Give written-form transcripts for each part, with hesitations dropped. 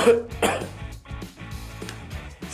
So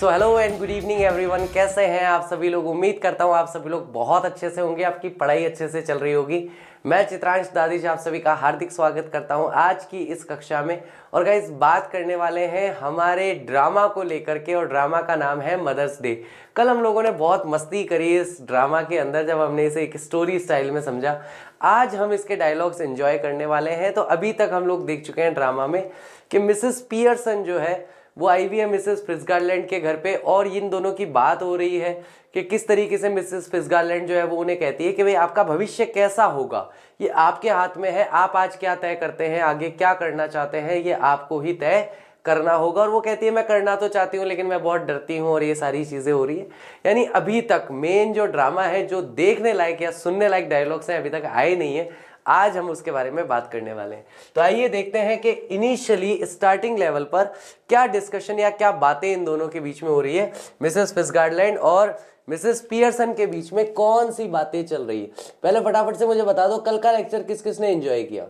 hello and good evening everyone, कैसे हैं आप सभी लोग। उम्मीद करता हूँ आप सभी लोग बहुत अच्छे से होंगे, आपकी पढ़ाई अच्छे से चल रही होगी। मैं चित्रांश दादीज आप सभी का हार्दिक स्वागत करता हूँ आज की इस कक्षा में। और गाइस, बात करने वाले हैं हमारे ड्रामा को लेकर के, और ड्रामा का नाम है मदर्स डे। कल हम लोगों ने बहुत मस्ती करी इस ड्रामा के अंदर जब हमने इसे एक स्टोरी स्टाइल में समझा। आज हम इसके डायलॉग्स एंजॉय करने वाले हैं। तो अभी तक हम लोग देख चुके हैं ड्रामा में कि मिसेस पियर्सन जो है वो आई हुई है मिसेस फिट्जगारलैंड के घर पे, और इन दोनों की बात हो रही है कि किस तरीके से मिसेस फिट्जगारलैंड जो है वो उन्हें कहती है कि भाई आपका भविष्य कैसा होगा ये आपके हाथ में है, आप आज क्या तय करते हैं, आगे क्या करना चाहते हैं ये आपको ही तय करना होगा। और वो कहती है मैं करना तो चाहती हूँ लेकिन मैं बहुत डरती हूँ, और ये सारी चीजें हो रही है। यानी अभी तक मेन जो ड्रामा है, जो देखने लायक या सुनने लायक डायलॉग्स हैं, अभी तक आए नहीं है। आज हम उसके बारे में बात करने वाले हैं। तो आइए देखते हैं कि इनिशियली स्टार्टिंग लेवल पर क्या डिस्कशन या क्या बातें इन दोनों के बीच में हो रही है, मिसेस फिट्जगारलैंड और मिसेस पियर्सन के बीच में कौन सी बातें चल रही है। पहले फटाफट से मुझे बता दो, कल का लेक्चर किस किस ने एंजॉय किया?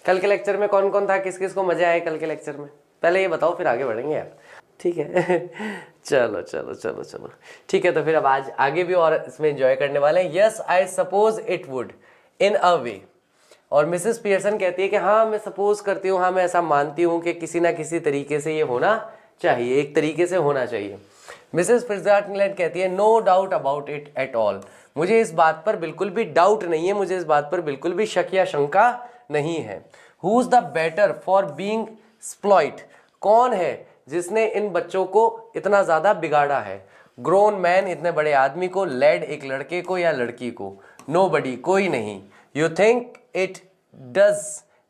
कल के लेक्चर में कौन कौन था, किस किस को मजा आया कल के लेक्चर में? पहले ये बताओ, फिर आगे बढ़ेंगे यार। ठीक है चलो चलो चलो चलो ठीक है। तो फिर अब आज आगे भी और इसमें एंजॉय करने वाले हैं। Yes I suppose it would in a way. और मिसेस पियर्सन कहती है कि हाँ मैं सपोज करती हूँ, हाँ मैं ऐसा मानती हूँ कि किसी ना किसी तरीके से ये होना चाहिए, एक तरीके से होना चाहिए। मिसेस फिट्जगारलैंड कहती है no doubt about it at all. मुझे इस बात पर बिल्कुल भी डाउट नहीं है, मुझे इस बात पर बिल्कुल भी शक या शंका नहीं है। Who is the better for being exploit. कौन है जिसने इन बच्चों को इतना ज्यादा बिगाड़ा है? ग्रोन मैन, इतने बड़े आदमी को, लेड, एक लड़के को या लड़की को, नोबडी, कोई नहीं। You think it does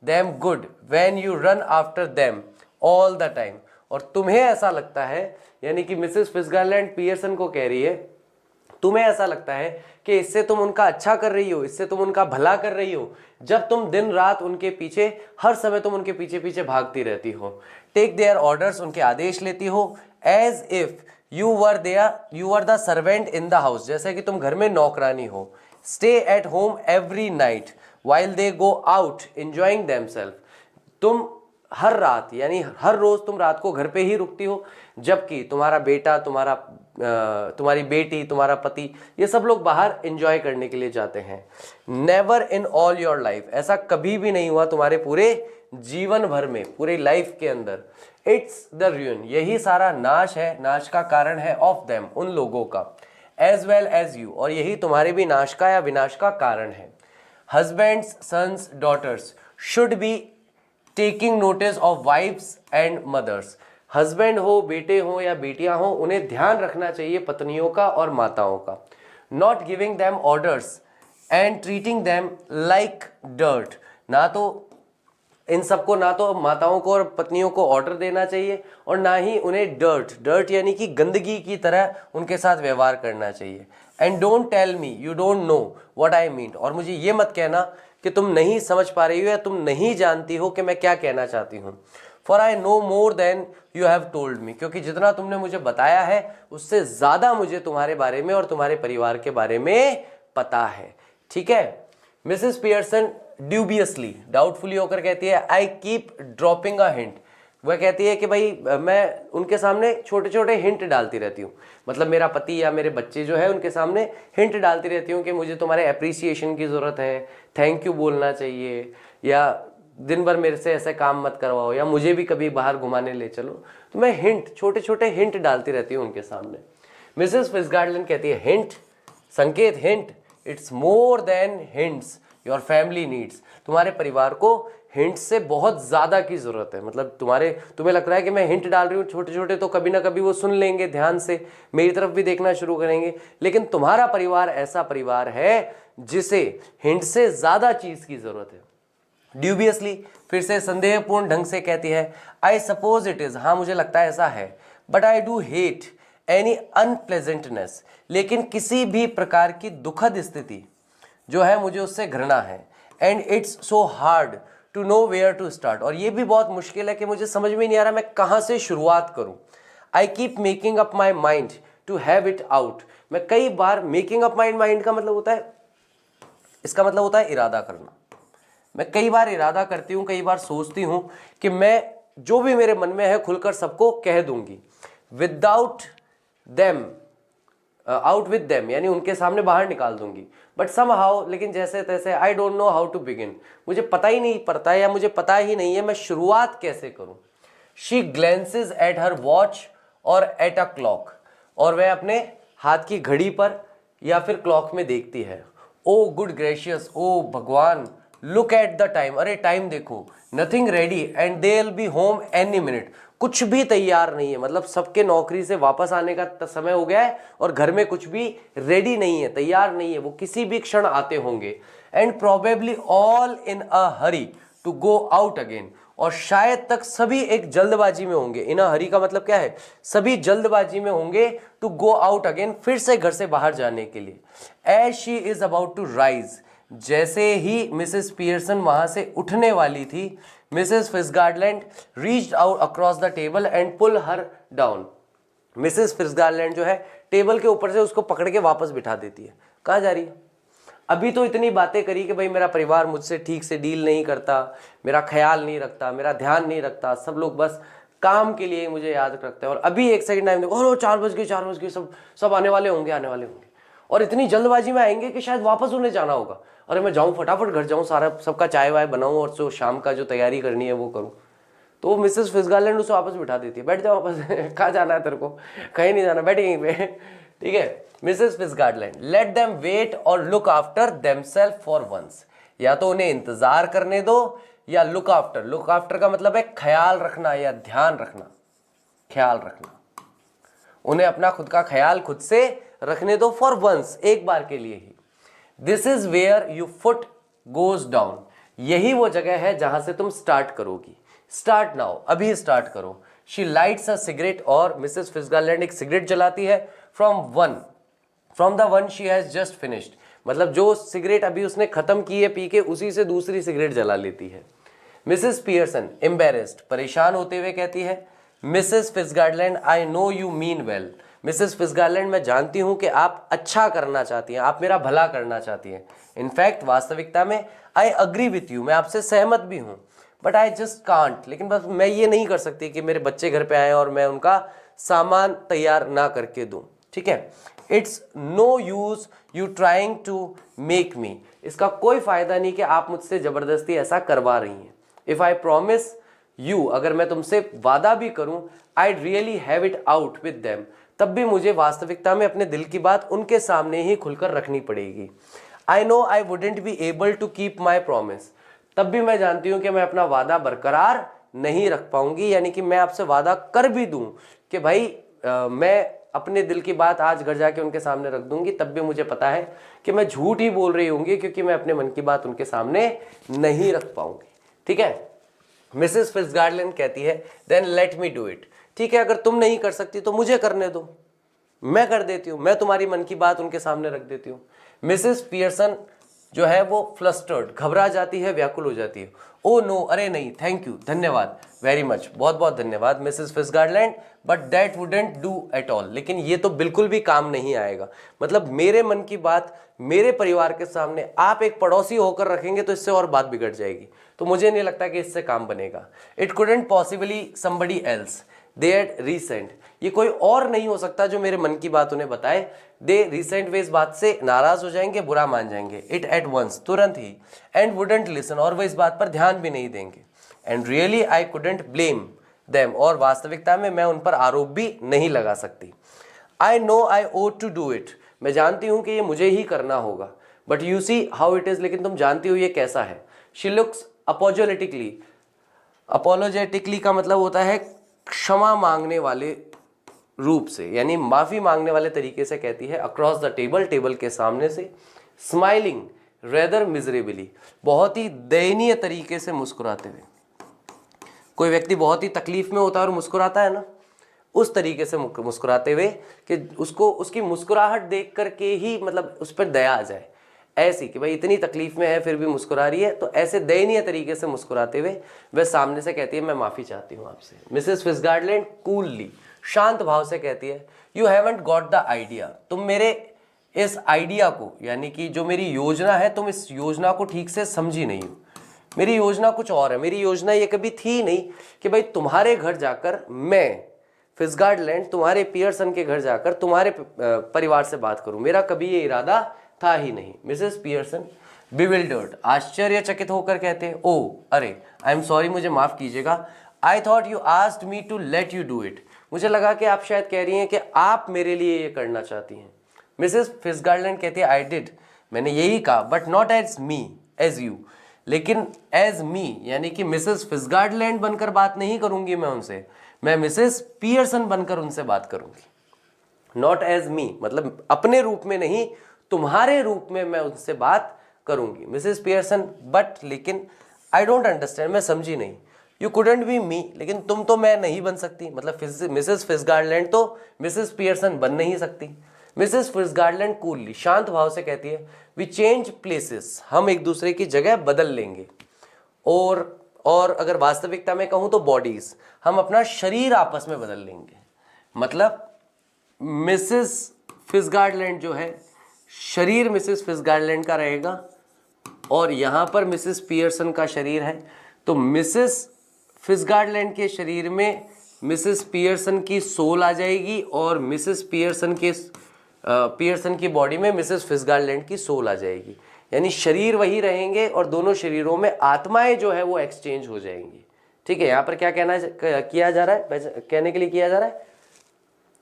them good when you run after them all the time. और तुम्हें ऐसा लगता है, यानी कि मिसेस फिट्जगारलैंड पियर्सन को कह रही है, तुम्हें ऐसा लगता है कि इससे तुम उनका अच्छा कर रही हो, इससे तुम उनका भला कर रही हो, जब तुम दिन रात उनके पीछे, हर समय तुम उनके पीछे पीछे भागती रहती हो। टेक देयर ऑर्डर्स, उनके आदेश लेती हो। As if you were the servant in the house, जैसे कि तुम घर में नौकरानी हो। Stay at home every night while they go out enjoying themselves। तुम हर रात, यानी हर रोज तुम रात को घर पे ही रुकती हो, जबकि तुम्हारा बेटा, तुम्हारी बेटी, तुम्हारा पति, ये सब लोग बाहर एंजॉय करने के लिए जाते हैं। Never in all your life, ऐसा कभी भी नहीं हुआ तुम्हारे पूरे जीवन भर में, पूरी लाइफ के अंदर। इट्स द ruin, यही सारा नाश है, नाश का कारण है, ऑफ देम, उन लोगों का, एज वेल एज यू, और यही तुम्हारे भी नाश का या विनाश का कारण है। Husbands, sons, daughters should be taking notice of wives and mothers। Husband हो, बेटे हो या बेटियां हो, उन्हें ध्यान रखना चाहिए पत्नियों का और माताओं का। Not giving them orders and treating them like dirt। ना तो इन सबको, ना तो माताओं को और पत्नियों को ऑर्डर देना चाहिए, और ना ही उन्हें डर्ट यानी कि गंदगी की तरह उनके साथ व्यवहार करना चाहिए। And don't tell me you don't know what I mean. और मुझे ये मत कहना कि तुम नहीं समझ पा रही हो या तुम नहीं जानती हो कि मैं क्या कहना चाहती हूँ। For I know more than you have told me, क्योंकि जितना तुमने मुझे बताया है उससे ज्यादा मुझे तुम्हारे बारे में और तुम्हारे परिवार के बारे में पता है। ठीक है। मिसेस पियर्सन ड्यूबियसली, डाउटफुली होकर कहती है I keep dropping a hint. वह कहती है कि भाई मैं उनके सामने छोटे छोटे हिंट डालती रहती हूँ, मतलब मेरा पति या मेरे बच्चे जो है उनके सामने हिंट डालती रहती हूँ कि मुझे तुम्हारे अप्रिसिएशन की ज़रूरत है, थैंक यू बोलना चाहिए, या दिन भर मेरे से ऐसे काम मत करवाओ, या मुझे भी कभी बाहर घुमाने ले चलो। तो मैं हिंट, छोटे छोटे हिंट डालती रहती हूँ उनके सामने। मिसेस फिट्जगारलैंड कहती है हिंट, संकेत, hint, it's more than hints your family needs. तुम्हारे परिवार को हिंट से बहुत ज्यादा की जरूरत है। मतलब तुम्हें लग रहा है कि मैं हिंट डाल रही हूँ छोटे छोटे, तो कभी ना कभी वो सुन लेंगे, ध्यान से मेरी तरफ भी देखना शुरू करेंगे, लेकिन तुम्हारा परिवार ऐसा परिवार है जिसे हिंट से ज्यादा चीज की जरूरत है। ड्यूबियसली, फिर से संदेहपूर्ण ढंग से कहती है आई सपोज इट इज। हाँ मुझे लगता है ऐसा है। But I do hate any unpleasantness. लेकिन किसी भी प्रकार की दुखद स्थिति जो है मुझे उससे घृणा है। And it's so hard to know where to start. और ये भी बहुत मुश्किल है कि मुझे समझ में नहीं आ रहा मैं कहाँ से शुरुआत करूँ। I keep making up my mind to have it out. मैं कई बार, मेकिंग अप माई माइंड का मतलब होता है, इसका मतलब होता है इरादा करना। मैं कई बार इरादा करती हूँ, कई बार सोचती हूँ कि मैं जो भी मेरे मन में है खुलकर सबको कह दूंगी, without them, out with them, यानी उनके सामने बाहर निकाल दूंगी। बट सम हाउ, लेकिन जैसे तैसे, I don't know how to begin, मुझे पता ही नहीं पड़ता या मुझे पता ही नहीं है मैं शुरुआत कैसे करूं। शी ग्लेंसेज एट हर वॉच और एट अ क्लॉक, और वह अपने हाथ की घड़ी पर या फिर क्लॉक में देखती है। ओ गुड ग्रेशियस, ओ भगवान, लुक एट द टाइम, अरे टाइम देखो, nothing ready and they will be home any minute, कुछ भी तैयार नहीं है, मतलब सबके नौकरी से वापस आने का समय हो गया है और घर में कुछ भी रेडी नहीं है, तैयार नहीं है, वो किसी भी क्षण आते होंगे। And probably all in a hurry to go out again, और शायद तक सभी एक जल्दबाजी में होंगे। इन अ हरी का मतलब क्या है, सभी जल्दबाजी में होंगे, टू गो आउट अगेन, फिर से घर से बाहर जाने के लिए। As she is about to rise, जैसे ही मिसेस पियर्सन वहां से उठने वाली थी, Mrs Fitzgerald reached out across the table and pull her down. Mrs Fitzgerald जो है टेबल के ऊपर से उसको पकड़ के वापस बिठा देती है। कहाँ जा रही है? अभी तो इतनी बातें करी कि भाई मेरा परिवार मुझसे ठीक से डील नहीं करता, मेरा ख्याल नहीं रखता, मेरा ध्यान नहीं रखता, सब लोग बस काम के लिए मुझे याद रखते हैं। और अभी एक सेकंड टाइम देखो, ओह 4 बज गए, सब आने वाले होंगे, और इतनी जल्दबाजी में आएंगे कि शायद वापस उन्हें जाना होगा। अरे मैं जाऊँ, फटाफट घर जाऊँ, सारा सबका चाय वाय बनाऊँ और जो शाम का जो तैयारी करनी है वो करूँ। तो मिसेस फिट्जगार्लैंड उसे वापस बिठा देती है, बैठ जाओ वापस कहाँ जाना है तेरे को, कहीं नहीं जाना, बैठ यहीं पे, ठीक है। Mrs Fitzgerald, let them wait और look after themselves for once, या तो उन्हें इंतजार करने दो या लुक आफ्टर, लुक आफ्टर का मतलब है ख्याल रखना या ध्यान रखना, ख्याल रखना, उन्हें अपना खुद का ख्याल खुद से रखने दो, फॉर वंस, एक बार के लिए ही। This is where you foot goes down, यही वो जगह है जहां से तुम स्टार्ट करोगी। स्टार्ट नाउ, अभी स्टार्ट करो। शी लाइट्स अ सिगरेट, और मिसेस फिट्जगार्लैंड एक सिगरेट जलाती है। From the one she has just finished, मतलब जो सिगरेट अभी उसने खत्म की है पी के, उसी से दूसरी सिगरेट जला लेती है। मिसेस पियर्सन एम्बेरेस्ड, परेशान होते हुए कहती है, Mrs Fitzgerald I know you mean well, Mrs Fitzgerald मैं जानती हूं कि आप अच्छा करना चाहती हैं, आप मेरा भला करना चाहती हैं। इनफैक्ट वास्तविकता में आई अग्री विथ यू, मैं आपसे सहमत भी हूं, बट आई जस्ट कांट, लेकिन बस मैं ये नहीं कर सकती कि मेरे बच्चे घर पे आए और मैं उनका सामान तैयार ना करके दूं, ठीक है। It's no use you trying to make me, इसका कोई फायदा नहीं कि आप मुझसे जबरदस्ती ऐसा करवा रही हैं। इफ आई प्रॉमिस यू, अगर मैं तुमसे वादा भी करूं, I really have it out with them, तब भी मुझे वास्तविकता में अपने दिल की बात उनके सामने ही खुलकर रखनी पड़ेगी। I know I wouldn't be able to keep my promise, तब भी मैं जानती हूं कि मैं अपना वादा बरकरार नहीं रख पाऊंगी, यानी कि मैं आपसे वादा कर भी दूं कि भाई मैं अपने दिल की बात आज घर जाके उनके सामने रख दूंगी, तब भी मुझे पता है कि मैं झूठ ही बोल रही होंगी, क्योंकि मैं अपने मन की बात उनके सामने नहीं रख पाऊंगी, ठीक है। मिसेस फिट्जगार्लैंड कहती है, then let me do it, ठीक है, अगर तुम नहीं कर सकती तो मुझे करने दो, मैं कर देती हूँ, मैं तुम्हारी मन की बात उनके सामने रख देती हूँ। मिसेस पियर्सन जो है वो फ्लस्टर्ड, घबरा जाती है, व्याकुल हो जाती है। ओ नो, अरे नहीं, थैंक यू, धन्यवाद, वेरी मच, बहुत बहुत धन्यवाद Mrs Fitzgerald, but that wouldn't do at all, लेकिन ये तो बिल्कुल भी काम नहीं आएगा। मतलब मेरे मन की बात मेरे परिवार के सामने आप एक पड़ोसी होकर रखेंगे तो इससे और बात बिगड़ जाएगी, तो मुझे नहीं लगता कि इससे काम बनेगा। It couldn't possibly somebody else, they had recent, ये कोई और नहीं हो सकता जो मेरे मन की बात उन्हें बताए। दे रीसेंट वे इस बात से नाराज हो जाएंगे, बुरा मान जाएंगे। इट एट वंस, तुरंत ही। एंड वुडेंट लिसन, और वो इस बात पर ध्यान भी नहीं देंगे। And really I couldn't blame them, और वास्तविकता में मैं उन पर आरोप भी नहीं लगा सकती। I know I ought to do it, मैं जानती हूं कि ये मुझे ही करना होगा, but you see how it is, लेकिन तुम जानती हो ये कैसा है। शी लुक्स अपोलोजेटिकली, अपोलोजेटिकली का मतलब होता है क्षमा मांगने वाले रूप से, यानी माफी मांगने वाले तरीके से कहती है, अक्रॉस द टेबल, टेबल के सामने से। स्माइलिंग रेदर मिजरेबली, बहुत ही दयनीय तरीके से मुस्कुराते हुए। कोई व्यक्ति बहुत ही तकलीफ में होता है और मुस्कुराता है ना, उस तरीके से मुस्कुराते हुए कि उसको उसकी मुस्कुराहट देख करके ही मतलब उस पर दया आ जाए, ऐसी कि भाई इतनी तकलीफ में है फिर भी मुस्कुरा रही है, तो ऐसे दयनीय तरीके से मुस्कुराते हुए वह सामने से कहती है, मैं माफी चाहती हूँ आपसे। मिसेस फिट्जगार्लैंड कूलली, शांत भाव से कहती है, you haven't got the idea, तुम मेरे इस आइडिया को, यानी कि जो मेरी योजना है, तुम इस योजना को ठीक से समझी नहीं हो। मेरी योजना कुछ और है। मेरी योजना ये कभी थी नहीं कि भाई तुम्हारे घर जाकर मैं फिसगार्डलैंड, तुम्हारे पियर्सन के घर जाकर तुम्हारे परिवार से बात करूं। मेरा कभी ये इरादा था ही नहीं। मिसेस पियर्सन बिविल्डर्ड, आश्चर्यचकित होकर कहते हैं, ओ अरे, आई एम सॉरी, मुझे माफ कीजिएगा, I thought you asked me to let you do it. मुझे लगा कि आप शायद कह रही हैं कि आप मेरे लिए ये करना चाहती हैं। मिसेस फिसगार्डलैंड कहती है, आई डिड, मैंने यही कहा, but not as me, as you, लेकिन एज मी, यानी कि मिसेस फिसगार्डलैंड बनकर बात नहीं करूंगी मैं उनसे, मैं मिसेस पियर्सन बनकर उनसे बात करूंगी। नॉट एज मी मतलब अपने रूप में नहीं, तुम्हारे रूप में मैं उनसे बात करूंगी। मिसेस पियर्सन, बट लेकिन, आई डोंट अंडरस्टैंड, मैं समझी नहीं। यू कुडंट बी मी, लेकिन तुम तो मैं नहीं बन सकती, मतलब मिसेस फिसगार्डलैंड तो मिसेस पियर्सन बन नहीं सकती। मिसेस फिसगार्डलैंड कूलली, शांत भाव से कहती है, वी चेंज प्लेसेस, हम एक दूसरे की जगह बदल लेंगे। और अगर वास्तविकता में कहूं तो बॉडीज, हम अपना शरीर आपस में बदल लेंगे। मतलब मिसेस फिसगार्डलैंड जो है, शरीर मिसेस फिसगार्डलैंड का रहेगा और यहां पर मिसेस पियर्सन का शरीर है, तो मिसेस फिसगार्डलैंड के शरीर में मिसेस पियर्सन की सोल आ जाएगी और मिसेस पियर्सन की बॉडी में मिसेस फिसगार्डलैंड की सोल आ जाएगी। यानी शरीर वही रहेंगे और दोनों शरीरों में आत्माएं जो है वो एक्सचेंज हो जाएंगी। ठीक है, यहाँ पर क्या किया जा रहा है, कहने के लिए किया जा रहा है,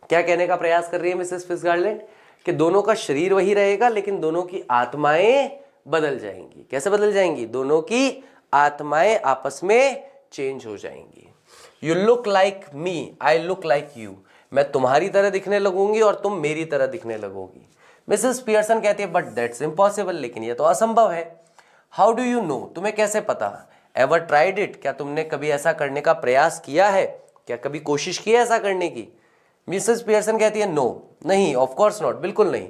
क्या कहने का प्रयास कर रही है मिसेस फिसगार्डलैंड, कि दोनों का शरीर वही रहेगा लेकिन दोनों की आत्माएं बदल जाएंगी। कैसे बदल जाएंगी? दोनों की आत्माएं आपस में चेंज हो जाएंगी। You look like me, I look like you, मैं तुम्हारी तरह दिखने लगूंगी और तुम मेरी तरह दिखने लगोगी। मिसेस पियर्सन कहती है, बट दैट्स इम्पॉसिबल, लेकिन यह तो असंभव है। हाउ डू यू नो, तुम्हें कैसे पता? एवर ट्राइड इट, क्या तुमने कभी ऐसा करने का प्रयास किया है? क्या कभी कोशिश की है ऐसा करने की? मिसेस पियर्सन कहती है, नो, नहीं, ऑफ कोर्स नॉट, बिल्कुल नहीं।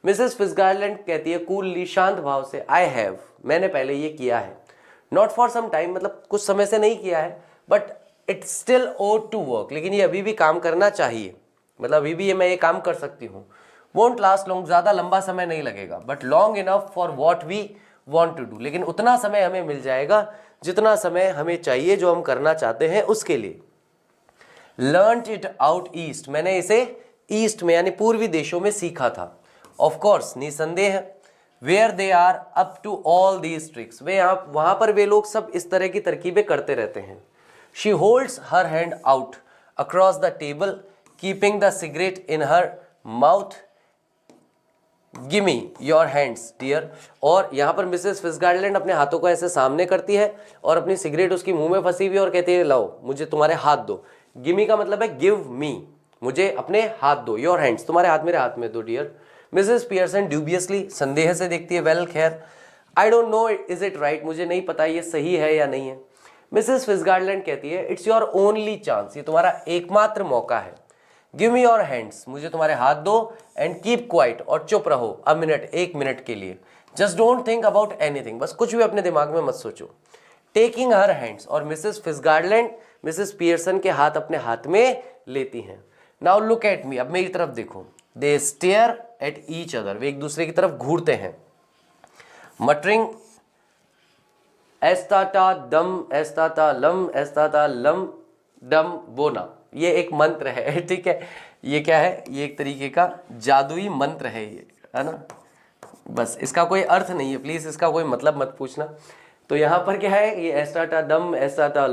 मिसेस फिसगार्डलैंड कहती है कूलली, शांत भाव से, आई हैव, मैंने पहले ये किया है। नॉट फॉर सम टाइम, मतलब कुछ समय से नहीं किया है, but it still ought to work, लेकिन ये अभी भी काम करना चाहिए, मतलब अभी भी मैं ये काम कर सकती हूँ। वोंट लास्ट लॉन्ग, ज़्यादा लंबा समय नहीं लगेगा, but long enough for what we want to do, लेकिन उतना समय हमें मिल जाएगा जितना समय हमें चाहिए जो हम करना चाहते हैं उसके लिए। लर्न इट आउट ईस्ट, मैंने इसे ईस्ट में यानी पूर्वी देशों में सीखा था। ऑफ कोर्स, निसंदेह, where they are up to all these tricks, वहां पर वे लोग सब इस तरह की तरकीबें करते रहते हैं। She holds her hand out across the table, keeping the cigarette in her mouth, give me your hands dear, और यहाँ पर मिसेस फिसगार्डलैंड अपने हाथों को ऐसे सामने करती है और अपनी सिगरेट उसकी मुंह में फंसी हुई और कहती है, लाओ मुझे तुम्हारे हाथ दो। गिमी का मतलब है गिव मी, मुझे अपने हाथ दो, योर हैंड्स, तुम्हारे हाथ मेरे हाथ में दो डियर। मिसेस पियर्सन ड्यूबियसली, संदेह से देखती है, वेल खैर, आई don't no is it right, मुझे नहीं पता ये सही है या नहीं है। मिसेस फिसगार्डलैंड कहती है, इट्स योर ओनली चांस, ये तुम्हारा एकमात्र मौका है। गिव मी योर हैंड्स, मुझे तुम्हारे हाथ दो, एंड कीप क्वाइट, और चुप रहो, अ मिनट, एक मिनट के लिए। Just don't think about anything, बस कुछ भी अपने दिमाग में मत सोचो। टेकिंग हर हैंड्स, और मिसेस फिसगार्डलैंड मिसेस पियर्सन के हाथ अपने हाथ में लेती हैं। नाउ लुक एट मी, अब मेरी तरफ देखो। दे स्टेयर एट ईच अदर, वे एक दूसरे की तरफ घूरते हैं। मटरिंग एस्ताता दम एस्ताता लम डम बोना, ये एक मंत्र है, ठीक है। ये क्या है? ये एक तरीके का जादुई मंत्र है ये, है ना। बस इसका कोई अर्थ नहीं है, प्लीज इसका कोई मतलब मत पूछना। तो यहाँ पर क्या है? ये एस्ताता दम एस्ताता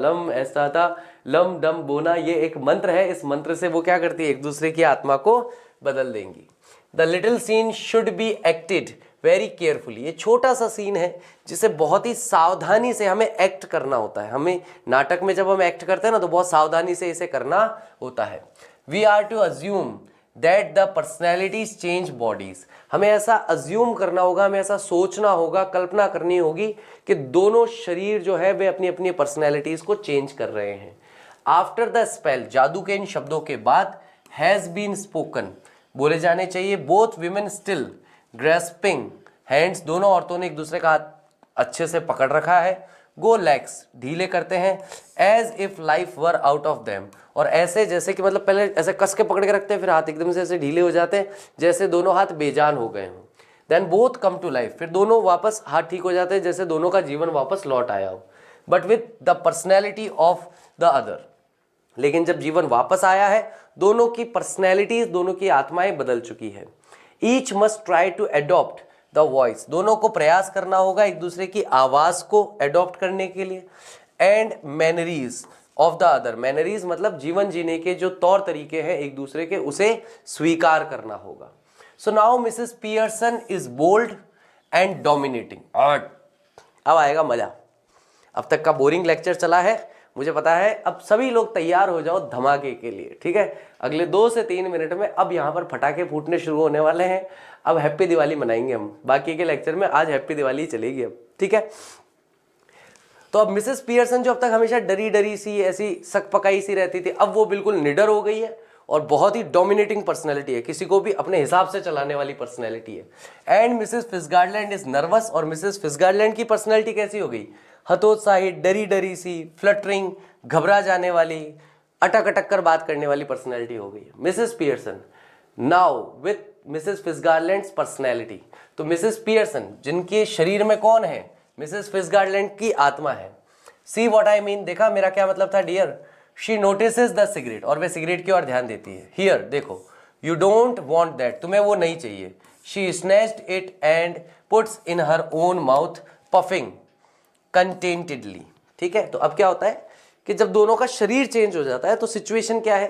लम डम बोना, ये एक मंत्र है। इस मंत्र से वो क्या करती है? एक दूसरे की आत्मा को बदल देंगी। The little scene should be acted very carefully, ये छोटा सा सीन है जिसे बहुत ही सावधानी से हमें एक्ट करना होता है। हमें नाटक में जब हम एक्ट करते हैं ना, तो बहुत सावधानी से इसे करना होता है। We are to assume that the personalities change bodies, हमें ऐसा अज्यूम करना होगा, हमें ऐसा सोचना होगा, कल्पना करनी होगी कि दोनों शरीर जो है वे अपनी अपनी पर्सनैलिटीज को चेंज कर रहे हैं। आफ्टर द स्पेल, जादू के इन शब्दों के बाद, हैज बीन स्पोकन, बोले जाने चाहिए। Both women still grasping hands, दोनों औरतों ने एक दूसरे का हाथ अच्छे से पकड़ रखा है। गो लेग्स, ढीले करते हैं। As if life were out of them, और ऐसे जैसे कि मतलब पहले ऐसे कस के पकड़ के रखते हैं, फिर हाथ एकदम से ऐसे ढीले हो जाते हैं जैसे दोनों हाथ बेजान हो गए हों। Then both come to life, फिर दोनों वापस हाथ ठीक हो जाते हैं, जैसे दोनों का जीवन वापस लौट आया हो, but with the personality of the other. लेकिन जब जीवन वापस आया है, दोनों की पर्सनैलिटीज, दोनों की आत्माएं बदल चुकी है। Each must try to adopt the voice, दोनों को प्रयास करना होगा एक दूसरे की आवाज को एडॉप्ट करने के लिए, एंड मैनरीज ऑफ द अदर, मैनरीज मतलब जीवन जीने के जो तौर तरीके हैं एक दूसरे के, उसे स्वीकार करना होगा। So now Mrs Pearson is bold and dominating. अब आएगा मजा। अब तक का बोरिंग लेक्चर चला है, मुझे पता है। अब सभी लोग तैयार हो जाओ धमाके के लिए, ठीक है। अगले 2 से 3 मिनट में अब यहाँ पर फटाके फूटने शुरू होने वाले हैं। अब हैप्पी दिवाली मनाएंगे हम, बाकी के लेक्चर में आज हैप्पी दिवाली चलेगी अब, ठीक है। तो अब मिसेस पियर्सन जो अब तक हमेशा डरी डरी सी, ऐसी सकपकाई सी रहती थी, अब वो बिल्कुल निडर हो गई है और बहुत ही डोमिनेटिंग पर्सनैलिटी है, किसी को भी अपने हिसाब से चलाने वाली पर्सनैलिटी है। एंड मिसेस फिट्जगार्डलैंड इज नर्वस, और मिसेस फिट्जगार्डलैंड की पर्सनैलिटी कैसी हो गई? हतोत्साही, डरी डरी सी, फ्लटरिंग, घबरा जाने वाली, अटक अटक कर बात करने वाली पर्सनैलिटी हो गई Mrs Pearson. Now with Mrs Fitzgerald's personality, तो मिसेस पियर्सन जिनके शरीर में कौन है? मिसेस फिट्जगार्डलैंड की आत्मा है। सी व्हाट आई मीन, देखा मेरा क्या मतलब था dear? She notices the cigarette, और वे सिगरेट की ओर ध्यान देती है। हियर देखो, यू डोंट वांट दैट, तुम्हें वो नहीं चाहिए। She snatched it and puts in her own mouth puffing contentedly, ठीक है। तो अब क्या होता है कि जब दोनों का शरीर चेंज हो जाता है, तो सिचुएशन क्या है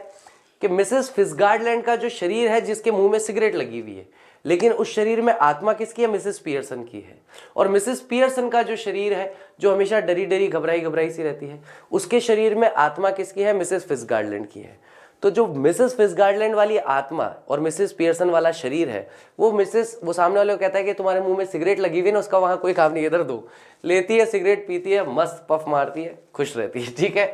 कि मिसेस फिट्जगार्डलैंड का जो शरीर है, जिसके मुंह में सिगरेट लगी हुई है, लेकिन उस शरीर में आत्मा किसकी है? मिसेस पियर्सन की है। और मिसेस पियर्सन का जो शरीर है, जो हमेशा डरी डरी घबराई घबराई सी रहती है, उसके शरीर में आत्मा किसकी है? मिसेस फिट्जगार्डलैंड की है। तो जो मिसेस फिट्जगार्डलैंड वाली आत्मा और मिसेस पियर्सन वाला शरीर है, वो सामने वाले को कहता है कि तुम्हारे मुंह में सिगरेट लगी हुई है ना, उसका वहां कोई काम नहीं, इधर दो। लेती है सिगरेट, पीती है, मस्त पफ मारती है, खुश रहती है, ठीक है,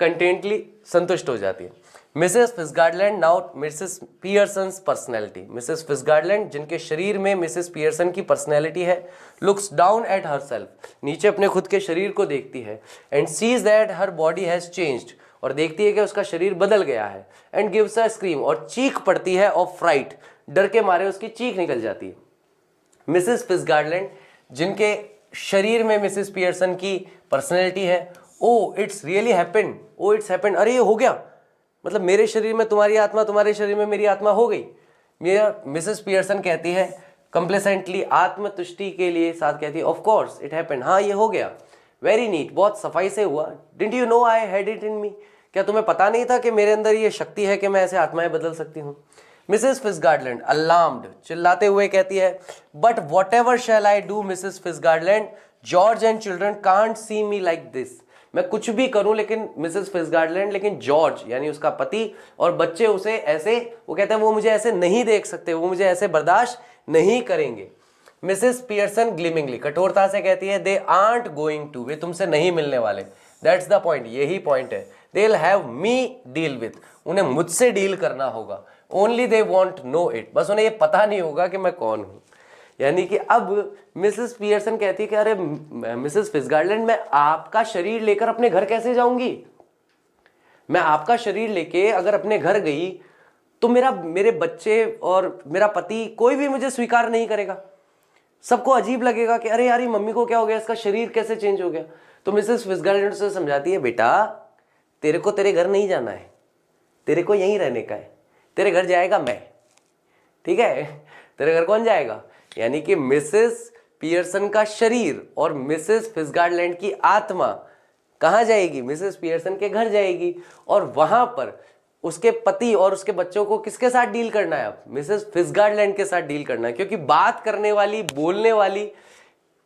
कंटेंटली संतुष्ट हो जाती है। Mrs Fitzgerald, now Mrs Pearson's personality. Mrs Fitzgerald जिनके शरीर में मिसेस पियर्सन की पर्सनैलिटी है, लुक्स डाउन एट हरसेल्फ, नीचे अपने खुद के शरीर को देखती है, and sees that her body has changed, और देखती है कि उसका शरीर बदल गया है, एंड गिव्स अ स्क्रीम, और चीख पड़ती है ऑफ फ्राइट, डर के मारे उसकी चीख निकल जाती है। मिसेस फिट्जगार्डलैंड जिनके शरीर में मिसेस पियर्सन की पर्सनैलिटी है, oh it's really happened, oh it's happened, अरे ये हो गया, मतलब मेरे शरीर में तुम्हारी आत्मा, तुम्हारे शरीर में मेरी आत्मा हो गई। मिसेस पियर्सन कहती है कंप्लेसेंटली, आत्मतुष्टि के लिए साथ कहती है, ऑफ कोर्स इट हैपेंड, हाँ ये हो गया, वेरी नीट, बहुत सफाई से हुआ। Didn't you know I had it in me, क्या तुम्हें पता नहीं था कि मेरे अंदर ये शक्ति है कि मैं ऐसे आत्माएं बदल सकती हूँ? मिसेस फिट्जगार्डलैंड अलार्म्ड, चिल्लाते हुए कहती है, but whatever shall I do Mrs Fitzgerald, George and children can't see me like this, मैं कुछ भी करूं लेकिन मिसेस फिट्जगार्डलैंड, लेकिन जॉर्ज यानी उसका पति और बच्चे उसे ऐसे, वो कहते हैं वो मुझे ऐसे नहीं देख सकते, वो मुझे ऐसे बर्दाश्त नहीं करेंगे। मिसेस पियर्सन ग्लिमिंगली, कठोरता से कहती है, दे आर्ट गोइंग टू, वे तुमसे नहीं मिलने वाले, दैट्स द पॉइंट, यही पॉइंट है। They will have me deal with, उन्हें मुझसे डील करना होगा, only they want know it, बस उन्हें ये पता नहीं होगा कि मैं कौन हूं। यानी कि अब मिसेस पियर्सन कहती है कि अरे मिसेस फिट्जगार्डलैंड, मैं आपका शरीर लेकर अपने घर कैसे जाऊंगी? मैं आपका शरीर लेके अगर अपने घर गई तो मेरे बच्चे और मेरा पति, कोई भी मुझे स्वीकार नहीं करेगा, सबको अजीब लगेगा कि अरे यार ये मम्मी को क्या हो गया, इसका शरीर कैसे चेंज हो गया। तो मिसेस फिट्जगार्डलैंड से समझाती है, बेटा तेरे को तेरे घर नहीं जाना है, तेरे को यहीं रहने का है, तेरे घर जाएगा मैं, ठीक है, तेरे घर कौन जाएगा? यानी कि मिसेस पियर्सन का शरीर और मिसेस फिट्जगार्डलैंड की आत्मा कहाँ जाएगी? मिसेस पियर्सन के घर जाएगी, और वहां पर उसके पति और उसके बच्चों को किसके साथ डील करना है? अब मिसेस फिट्जगार्डलैंड के साथ डील करना है, क्योंकि बात करने वाली, बोलने वाली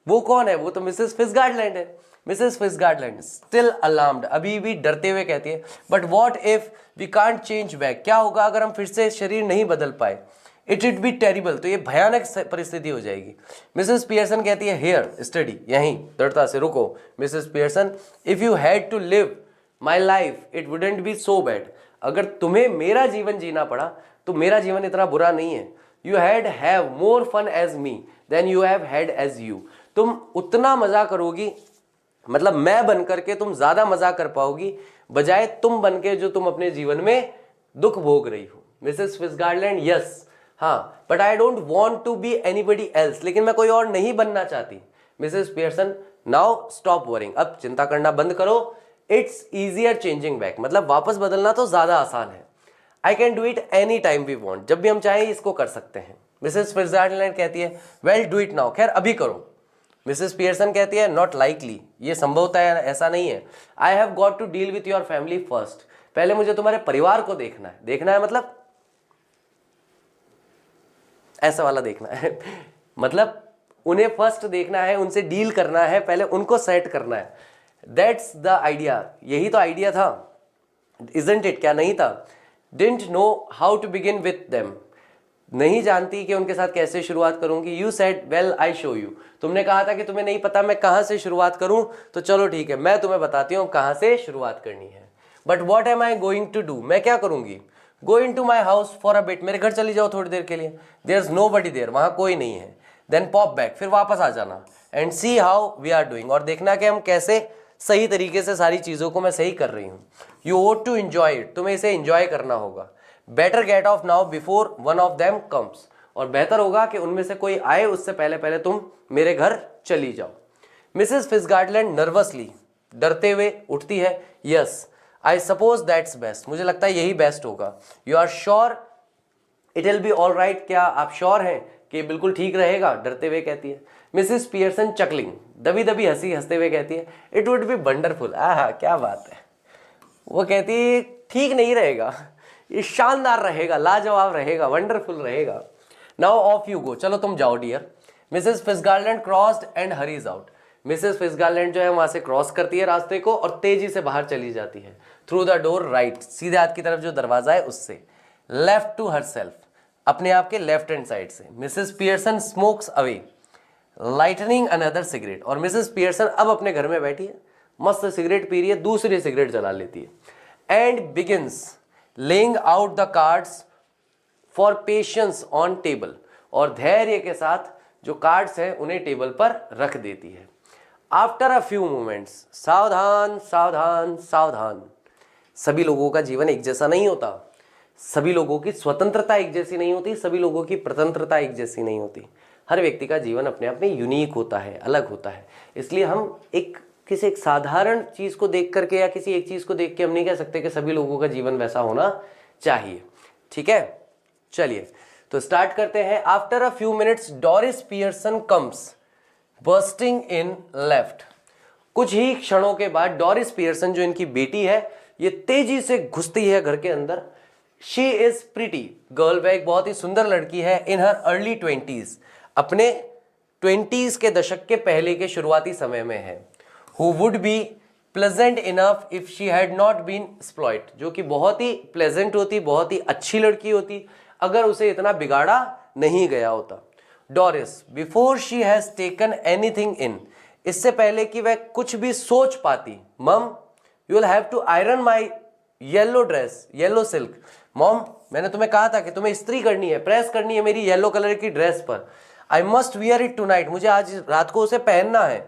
वो कौन है? वो तो मिसेस फिट्जगार्डलैंड है। मिसेस फिट्जगार्डलैंड स्टिल अलार्म्ड, अभी भी डरते हुए कहती है, but what if we can't change back, क्या होगा अगर हम फिर से शरीर नहीं बदल पाए? इट विड बी टेरिबल, तो ये भयानक परिस्थिति हो जाएगी। मिसेस पियर्सन कहती है, हियर स्टडी, यहीं दृढ़ता से रुको। Mrs Pearson, if you had to live my life it wouldn't be so bad, अगर तुम्हें मेरा जीवन जीना पड़ा तो मेरा जीवन इतना बुरा नहीं है। You have more fun as me than you have had as you, तुम उतना मजा करोगी, मतलब मैं बन करके तुम ज्यादा मजा कर पाओगी, बजाय तुम बन के जो तुम अपने जीवन में दुख भोग रही हो। मिसेस फिट्जगार्डलैंड, यस, हाँ, but I don't want to be anybody else, लेकिन मैं कोई और नहीं बनना चाहती। Mrs Pearson now stop worrying, अब चिंता करना बंद करो। इट्स ईजियर चेंजिंग बैक, मतलब वापस बदलना तो ज्यादा आसान है। I can do it any time we want, जब भी हम चाहें इसको कर सकते हैं। मिसेस फिट्जgerald कहती है वेल डू इट नाउ, खैर अभी करो। मिसेस पियर्सन कहती है नॉट लाइकली, ये संभवतः ऐसा नहीं है। I have got to deal with your family first, पहले मुझे तुम्हारे परिवार को देखना है। देखना है मतलब ऐसा वाला देखना है मतलब उन्हें फर्स्ट देखना है, उनसे डील करना है, पहले उनको सेट करना है। दैट्स द आइडिया, यही तो आइडिया था, इजंट इट, क्या नहीं था। Didn't know how to begin with them, नहीं जानती कि उनके साथ कैसे शुरुआत करूंगी। You said well I show you, तुमने कहा था कि तुम्हें नहीं पता मैं कहां से शुरुआत करूं, तो चलो ठीक है मैं तुम्हें बताती हूं कहां से शुरुआत करनी है। But what am I going to do, मैं क्या करूंगी। Go into my house for a bit, मेरे घर चली जाओ थोड़ी देर के लिए। There is nobody there, वहां कोई नहीं है। देन पॉप बैक, फिर वापस आ जाना। And see how we are doing, और देखना कि हम कैसे सही तरीके से सारी चीज़ों को मैं सही कर रही हूँ। You ought to enjoy it, तुम्हें इसे एंजॉय करना होगा। Better get off now before one of them comes, और बेहतर होगा कि उनमें से कोई आए उससे पहले पहले तुम मेरे घर चली जाओ। मिसेस फिट्जgerald नर्वसली, डरते हुए उठती है। Yes I suppose that's best, मुझे लगता है यही बेस्ट होगा। You are sure it will be all right, क्या आप श्योर हैं कि बिल्कुल ठीक रहेगा, डरते हुए कहती है। मिसेस पियर्सन चकलिंग, दबी दबी हंसी हंसते हुए कहती है इट वुड बी वंडरफुल, आहा क्या बात है। वो कहती है ठीक नहीं रहेगा, ये शानदार रहेगा, लाजवाब रहेगा, वंडरफुल रहेगा। नाउ ऑफ यू गो, चलो तुम जाओ dear. Mrs Fitzgerald crossed and hurries out, Mrs Fitzgerald जो है वहां से क्रॉस करती है रास्ते को और तेजी से बाहर चली जाती है। थ्रू द डोर राइट, सीधे हाथ की तरफ जो दरवाजा है उससे। लेफ्ट टू हरसेल्फ, अपने आप के लेफ्ट हैंड साइड से। Mrs Pearson smokes away lightning another cigarette, और मिसेस पियर्सन अब अपने घर में बैठी है, मस्त सिगरेट पी रही है, दूसरी सिगरेट जला लेती है। And begins laying out the cards for patience on table, और धैर्य के साथ जो कार्ड्स हैं उन्हें टेबल पर रख देती है। आफ्टर अ फ्यू मोमेंट्स, सावधान सावधान सावधान, सभी लोगों का जीवन एक जैसा नहीं होता, सभी लोगों की स्वतंत्रता एक जैसी नहीं होती, सभी लोगों की स्वतंत्रता एक जैसी नहीं होती। हर व्यक्ति का जीवन अपने आप में यूनिक होता है, अलग होता है। इसलिए हम किसी एक साधारण चीज को देख करके या किसी एक चीज को देख के हम नहीं कह सकते कि सभी लोगों का जीवन वैसा होना चाहिए। ठीक है, चलिए तो स्टार्ट करते हैं। After a few minutes Doris Pearson comes bursting in left, कुछ ही क्षणों के बाद डोरिस पियर्सन जो इनकी बेटी है ये तेजी से घुसती है घर के अंदर। शी इज प्रिटी गर्ल, वह एक बहुत ही सुंदर लड़की है। इन हर अर्ली 20s, अपने 20s के दशक के पहले के शुरुआती समय में है। Who would be pleasant enough if she had not been exploit, जो कि बहुत ही प्लेजेंट होती, बहुत ही अच्छी लड़की होती अगर उसे इतना बिगाड़ा नहीं गया होता। Doris before she has taken anything in, इससे पहले कि वह कुछ भी सोच पाती। Mum you will have to iron my yellow dress, yellow silk. Mom मैंने तुम्हें कहा था कि तुम्हें इस्त्री करनी है, प्रेस करनी है मेरी येलो कलर की ड्रेस पर। I must wear it tonight, मुझे आज रात को उसे पहनना है।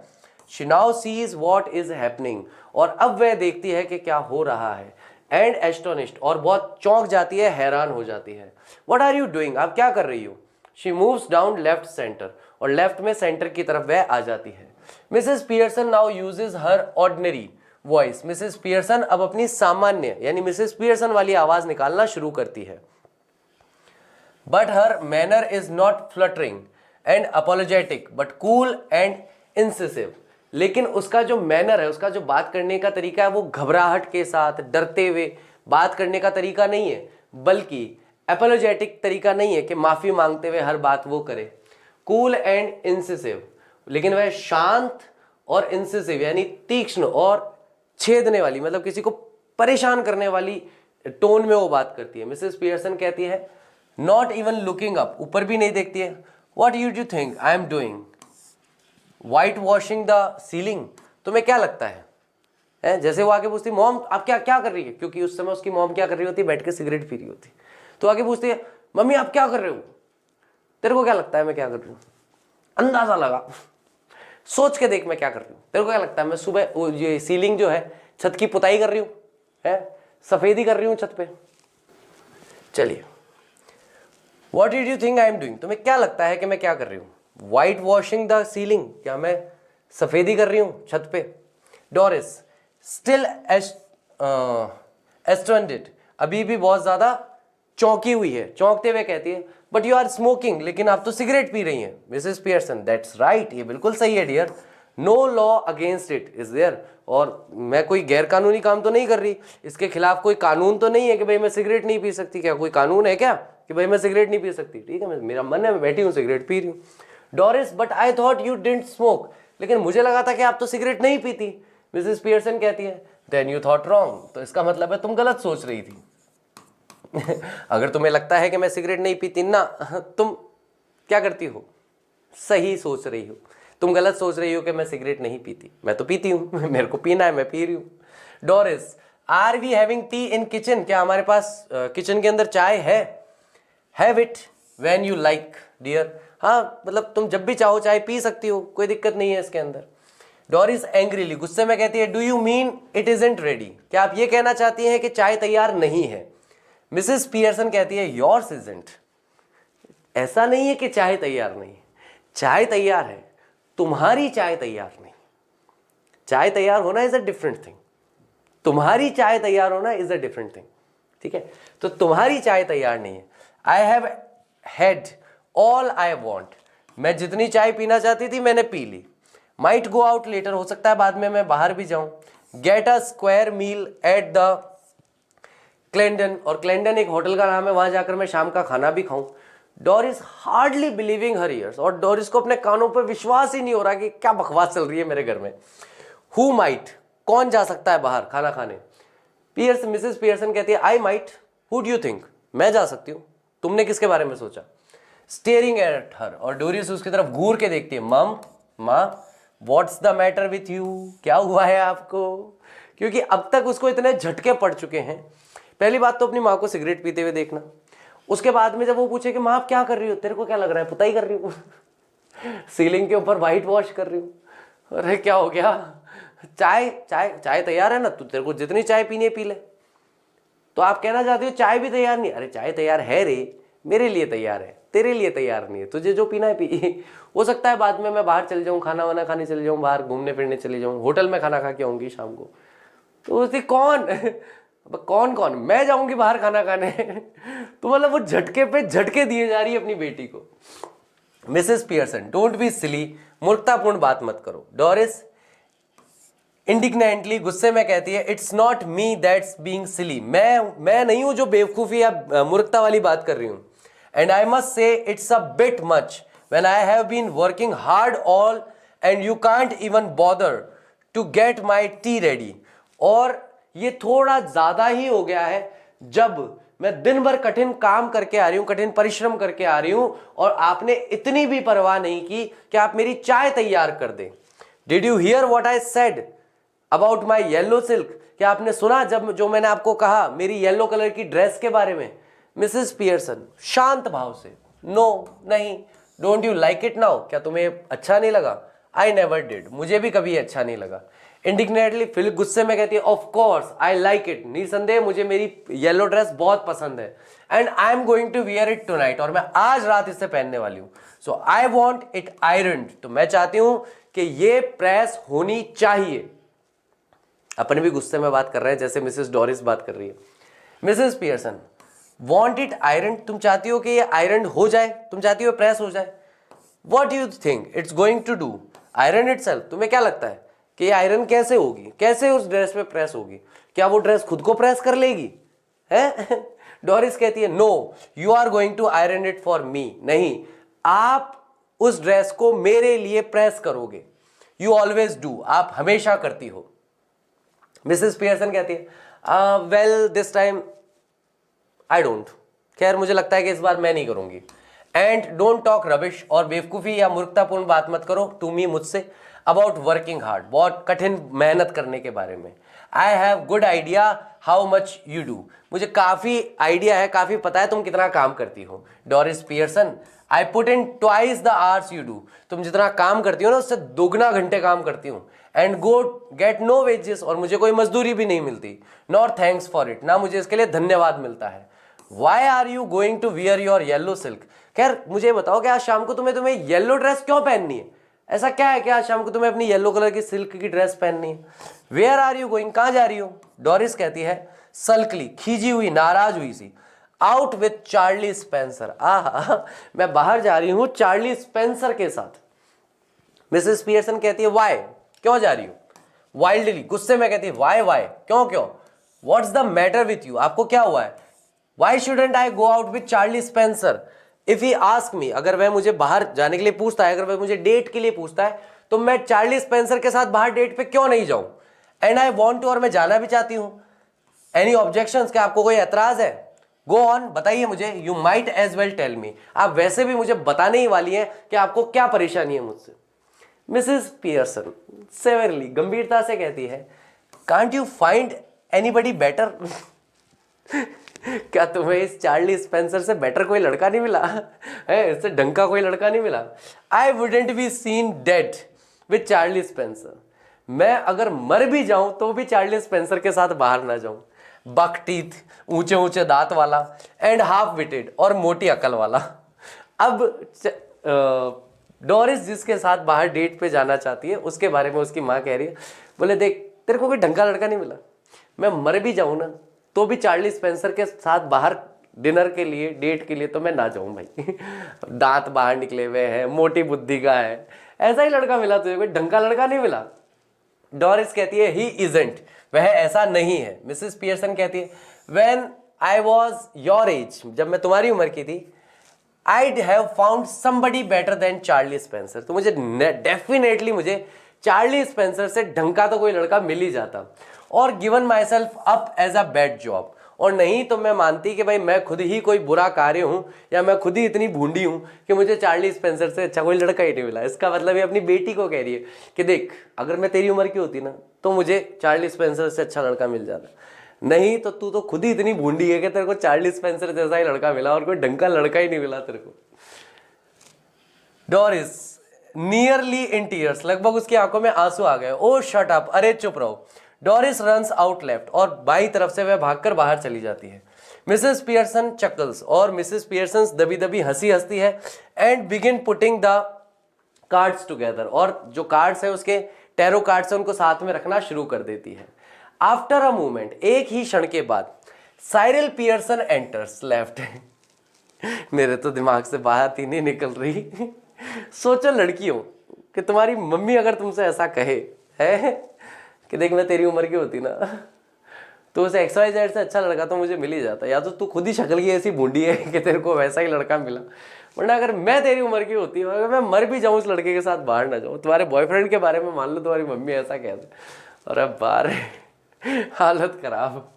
She now sees what is happening, और अब वह देखती है कि क्या हो रहा है। एंड एस्टोनिश्ड, और बहुत चौंक जाती है, हैरान हो जाती है। वट आर यू डूइंग, आप क्या कर रही हो। She moves down left centre, और लेफ्ट में सेंटर की तरफ वह आ जाती है। मिसेस पियर्सन नाउ यूजेस हर ऑर्डिनरी वॉइस, मिसेस पियर्सन अब अपनी सामान्य यानी मिसेस पियर्सन वाली आवाज निकालना शुरू करती है। But her manner is not fluttering and apologetic but cool and incisive, लेकिन उसका जो मैनर है, उसका जो बात करने का तरीका है वो घबराहट के साथ, डरते हुए बात करने का तरीका नहीं है, बल्कि एपोलोजेटिक तरीका नहीं है कि माफी मांगते हुए हर बात वो करे। कूल एंड इंसिसिव, लेकिन वह शांत और इंसिसिव यानी तीक्ष्ण और छेदने वाली, मतलब किसी को परेशान करने वाली टोन में वो बात करती है। मिसेस पियर्सन कहती है नॉट इवन लुकिंग अप, ऊपर भी नहीं देखती है। What you think I am doing, white washing the ceiling, तुम्हें क्या लगता है? जैसे वो आगे पूछती मॉम आप क्या क्या कर रही है, क्योंकि उस समय उसकी मॉम क्या कर रही होती है, बैठ के सिगरेट पी रही होती। तो आगे पूछती है मम्मी आप क्या कर रहे हो, तेरे को क्या लगता है मैं क्या कर रही हूँ, अंदाजा लगा, सोच के देख मैं क्या कर रही हूँ, तेरे को क्या लगता है मैं सुबह ये सीलिंग जो है छत की पुताई कर रही हूँ, है सफेदी कर रही हूँ छत पे। चलिए what did you think I am doing, तुम्हें क्या लगता है कि मैं क्या कर रही हूँ? वाइट वॉशिंग द सीलिंग, क्या मैं सफेदी कर रही हूँ छत पे? डोरिस स्टिल एस्टोनिड, अभी भी बहुत ज्यादा चौंकी हुई है, चौंकते हुए कहती है, बट यू आर स्मोकिंग, लेकिन आप तो सिगरेट पी रही हैं। मिसेस पियर्सन दैट्स राइट, ये बिल्कुल सही है dear, no law against it is there, और मैं कोई गैर कानूनी काम तो नहीं कर रही, इसके खिलाफ कोई कानून तो नहीं है कि भाई मैं सिगरेट नहीं पी सकती। क्या कोई कानून है क्या कि भाई मैं सिगरेट नहीं पी सकती? ठीक है, मेरा मन है, मैं बैठी हूँ सिगरेट पी रही हूँ। Doris but I thought you didn't smoke, लेकिन मुझे लगा था कि आप तो सिगरेट नहीं पीती। मिसेस पियर्सन कहती है देन यू थॉट रॉन्ग, तो इसका मतलब है तुम गलत सोच रही थी। अगर तुम्हें लगता है कि मैं सिगरेट नहीं पीती ना, तुम क्या करती हो? सही सोच रही हो, तुम गलत सोच रही हो कि मैं सिगरेट नहीं पीती, मैं तो पीती हूं, मेरे को पीना है, मैं पी रही हूं। Doris are we having tea in kitchen, क्या हमारे पास किचन के अंदर चाय है? Have it when you like dear, हाँ मतलब तुम जब भी चाहो चाय पी सकती हो, कोई दिक्कत नहीं है इसके अंदर। डोरिस एंग्रीली, गुस्से में कहती है, do you mean it isn't ready, क्या आप ये कहना चाहती हैं कि चाय तैयार नहीं है? मिसेस पियर्सन कहती है योर्स इजंट, ऐसा नहीं है कि चाय तैयार नहीं है, चाय तैयार है, तुम्हारी चाय तैयार नहीं। चाय तैयार होना इज अ डिफरेंट थिंग, तुम्हारी चाय तैयार होना इज अ डिफरेंट थिंग, ठीक है? तो तुम्हारी चाय तैयार नहीं है। I have had all I want, मैं जितनी चाय पीना चाहती थी मैंने पी ली। माइट गो आउट लेटर, हो सकता है बाद में मैं बाहर भी जाऊं। Get a square meal at the Clendon, और क्लेंडन एक होटल का नाम है, वहां जाकर मैं शाम का खाना भी खाऊं। डोरिस हार्डली बिलीविंग हर ईयर्स, और डोरिस को अपने कानों पर विश्वास ही नहीं हो रहा कि क्या बकवास चल रही है मेरे घर में। हु माइट, कौन जा सकता है बाहर खाना खाने? मिसेस पियर्सन कहती है I might, who do you think, मैं जा सकती हूँ, तुमने किसके बारे में सोचा? स्टेयरिंग एट हर, और डोरिस उसकी तरफ घूर के देखती है, मम, माँ, what's the matter with you, क्या हुआ है आपको? क्योंकि अब तक उसको इतने झटके पड़ चुके हैं। पहली बात तो अपनी माँ को सिगरेट पीते हुए देखना, उसके बाद में जब वो पूछे कि माँ आप क्या कर रही हो, तेरे को क्या लग रहा है, पुताई कर रही हूँ, सीलिंग के ऊपर वाइट वॉश कर रही हूँ, अरे क्या हो गया, चाय चाय चाय तैयार है ना, तू तेरे को जितनी चाय पीनी है पी ले। तो आप कहना चाहते हो चाय भी तैयार नहीं? अरे चाय तैयार है रे, मेरे लिए तैयार है, तेरे लिए तैयार नहीं है, तुझे जो पीना है पी। हो सकता है बाद में मैं बाहर चल जाऊँ, खाना वाना खाने चले जाऊँ, बाहर घूमने फिरने चले जाऊँ, होटल में खाना खा के आऊँगी शाम को। तो उसकी कौन कौन कौन, मैं जाऊंगी बाहर खाना खाने? तो मतलब वो झटके पे झटके दिए जा रही है अपनी बेटी को। Mrs Pearson don't be silly, मूर्खतापूर्ण बात मत करो। डोरिस इंडिग्नेंटली, गुस्से में कहती है, it's not me that's being silly, मैं नहीं हूं जो बेवकूफी या मूर्खता वाली बात कर रही हूं। And I must say it's a bit much when I have been working hard all and you can't even bother to get my tea ready, और ये थोड़ा ज्यादा ही हो गया है जब मैं दिन भर कठिन काम करके आ रही हूं, कठिन परिश्रम करके आ रही हूं, और आपने इतनी भी परवाह नहीं की कि आप मेरी चाय तैयार कर दें। Did you here what I said about my yellow silk, क्या आपने सुना जब जो मैंने आपको कहा मेरी येलो कलर की ड्रेस के बारे में? मिसेस पियर्सन शांत भाव से, नो नहीं। Don't you like it now, क्या तुम्हें अच्छा नहीं लगा? आई नेवर डिड, मुझे भी कभी अच्छा नहीं लगा। इंडिग्नेटली, फिर गुस्से में कहती है, of course I like it, निसंदेह मुझे मेरी येलो ड्रेस बहुत पसंद है, and I am going to wear it tonight, और मैं आज रात इसे पहनने वाली हूं। So I want it ironed, तो मैं चाहती हूं कि ये प्रेस होनी चाहिए। अपन भी गुस्से में बात कर रहे हैं जैसे मिसेस डोरिस बात कर रही है। Mrs Pearson want it iron, तुम चाहती हो कि ये आयरन हो जाए, तुम चाहती हो प्रेस हो जाए। What you think it's going to do iron itself, तुम्हें क्या लगता है कि ये आयरन कैसे होगी, कैसे उस ड्रेस पे प्रेस होगी? क्या वो ड्रेस खुद को प्रेस कर लेगी है? डोरिस कहती है, no you are going to iron it for me, नहीं आप उस ड्रेस को मेरे लिए प्रेस करोगे। यू ऑलवेज डू, आप हमेशा करती हो। मिसेस पियर्सन कहती है, well this time I don't, खैर मुझे लगता है कि इस बार मैं नहीं करूंगी। एंड डोंट टॉक रबिश, और बेवकूफ़ी या मूर्खतापूर्ण बात मत करो टू मी, मुझसे, अबाउट वर्किंग हार्ड, बहुत कठिन मेहनत करने के बारे में। I have good idea how much you do, मुझे काफ़ी आइडिया है, काफ़ी पता है तुम कितना काम करती हो। Doris Pearson I put in twice the hours you do, तुम जितना काम करती हो ना उससे दोगुना घंटे काम करती हूँ। And go get no wages, और मुझे कोई मजदूरी भी नहीं मिलती। नॉर थैंक्स फॉर इट, ना मुझे इसके लिए धन्यवाद मिलता है। Why are you going to wear your yellow silk. खैर मुझे बताओ कि आज शाम को तुम्हें येलो ड्रेस क्यों पहननी है, ऐसा क्या है कि आज शाम को तुम्हें अपनी येलो कलर की सिल्क की ड्रेस पहननी है। वेयर आर यू गोइंग, कहां जा रही हो। डोरिस कहती है सल्कली, खींची हुई, नाराज हुई सी, आउट विथ चार्ली स्पेंसर। आहा, मैं बाहर जा रही हूं चार्ली स्पेंसर के साथ। मिसेस पियर्सन कहती है वाई, क्यों जा रही हो। वाइल्डली, गुस्से में कहती है वाई वाई, क्यों क्यों। What's the matter with you, आपको क्या हुआ है। Why shouldn't I go out with Charlie Spencer if he ask me, अगर वह मुझे बाहर जाने के लिए पूछता है, अगर वह मुझे डेट के लिए पूछता है, तो मैं चार्ली स्पेंसर के साथ बाहर डेट पे क्यों नहीं जाऊं। एंड आई वॉन्ट टू, और मैं जाना भी चाहती हूं। एनी ऑब्जेक्शंस, क्या आपको कोई एतराज है। गो ऑन, बताइए मुझे। You might as well tell me, आप वैसे भी मुझे बताने ही वाली हैं कि आपको क्या परेशानी है मुझसे। मिसेस पियर्सन सेवरली, गंभीरता से कहती है can't you find anybody better. क्या तुम्हें इस चार्ली स्पेंसर से बेटर कोई लड़का नहीं मिला है, इससे ढंग का कोई लड़का नहीं मिला। आई wouldn't be seen dead with Charlie Spencer, मैं अगर मर भी जाऊं तो भी चार्ली स्पेंसर के साथ बाहर ना जाऊं। बक टीथ, ऊंचे ऊंचे दांत वाला, एंड हाफ विटेड, और मोटी अकल वाला। अब डोरिस जिसके साथ बाहर डेट पे जाना चाहती है उसके बारे में उसकी माँ कह रही है, बोले देख तेरे को कोई ढंग का लड़का नहीं मिला, मैं मर भी जाऊं ना तो भी चार्ली स्पेंसर के साथ बाहर डिनर के लिए, डेट के लिए तो मैं ना जाऊं भाई। दांत बाहर निकले हुए हैं, मोटी बुद्धि का है, ऐसा ही लड़का मिला तुझे, कोई ढंग का लड़का नहीं मिला। डोरिस कहती है ही इजंट, वह ऐसा नहीं है। मिसेस पियर्सन कहती है when I was your age, जब मैं तुम्हारी उम्र की थी, I'd have found somebody better than Charlie Spencer, तो मुझे डेफिनेटली मुझे चार्ली स्पेंसर से ढंग का तो कोई लड़का मिल ही जाता। और given myself up as a bad job, और नहीं तो मैं मानती कि भाई मैं खुद ही कोई बुरा कार्य हूं, या मैं खुद ही इतनी भूंडी हूं कि मुझे चार्ली स्पेंसर से अच्छा कोई लड़का ही नहीं मिला। इसका मतलब ये अपनी बेटी को कह रही है कि देख अगर मैं तेरी उम्र की होती ना तो मुझे चार्ली स्पेंसर से अच्छा लड़का मिल जाता, नहीं तो तू तो खुद ही इतनी भूंडी है कि तेरे को चार्ली स्पेंसर जैसा ही लड़का मिला और कोई ढंग का लड़का ही नहीं मिला तेरे को। डोरिस नियरली इन टीयर्स, लगभग उसकी आंखों में आंसू आ गए। ओ शट अप, अरे चुप रहो। डोरिस रन्स आउट लेफ्ट, और बाई तरफ से वह भागकर बाहर चली जाती है। मिसेस पियर्सन चकल्स, और मिसेस पियर्सन दबी दबी हंसी हंसती है। And begin putting the cards together, और जो कार्ड्स है उसके टैरो कार्ड्स है उनको साथ में रखना शुरू कर देती है। आफ्टर अ मोमेंट, एक ही क्षण के बाद, साइरल पियर्सन एंटर्स लेफ्ट। मेरे तो दिमाग से बात ही नहीं निकल रही। सोचो लड़कियों कि तुम्हारी मम्मी अगर तुमसे ऐसा कहे है कि देख मैं तेरी उम्र की होती ना तो उसे XYZ से अच्छा लड़का तो मुझे मिल ही जाता, या तो तू खुद ही शक्ल की ऐसी बूंदी है कि तेरे को वैसा ही लड़का मिला, वरना अगर मैं तेरी उम्र की होती हूँ, अगर मैं मर भी जाऊँ उस लड़के के साथ बाहर ना जाऊँ। तुम्हारे बॉयफ्रेंड के बारे में मान लो तुम्हारी मम्मी ऐसा कह दे, और अब बाहर हालत खराब।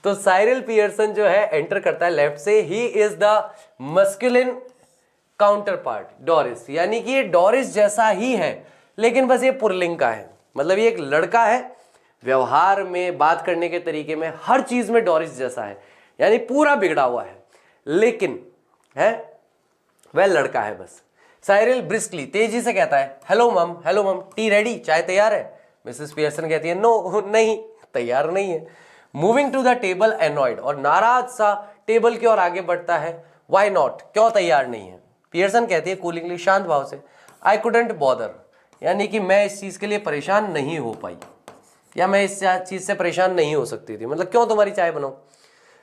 तो साइरल पियर्सन जो है एंटर करता है लेफ्ट से। He is the masculine counter part Doris, यानी कि ये डोरिस जैसा ही है लेकिन बस ये पुल्लिंग का है, मतलब ये एक लड़का है, व्यवहार में, बात करने के तरीके में, हर चीज में डोरिस जैसा है, यानी पूरा बिगड़ा हुआ है, लेकिन है वह लड़का है बस। साइरल ब्रिस्कली, तेजी से कहता है हेलो मम, टी रेडी, चाय तैयार है। मिसेस पियर्सन कहती है नो, नहीं तैयार नहीं है। Moving to the table annoyed, और नाराज सा टेबल की ओर आगे बढ़ता है। वाई नॉट, क्यों तैयार नहीं है। पियर्सन कहती है कूलिंगली, शांत भाव से, आई कुडंट बॉदर, यानी कि मैं इस चीज के लिए परेशान नहीं हो पाई, या मैं इस चीज से परेशान नहीं हो सकती थी, मतलब क्यों तुम्हारी चाय बनाओ।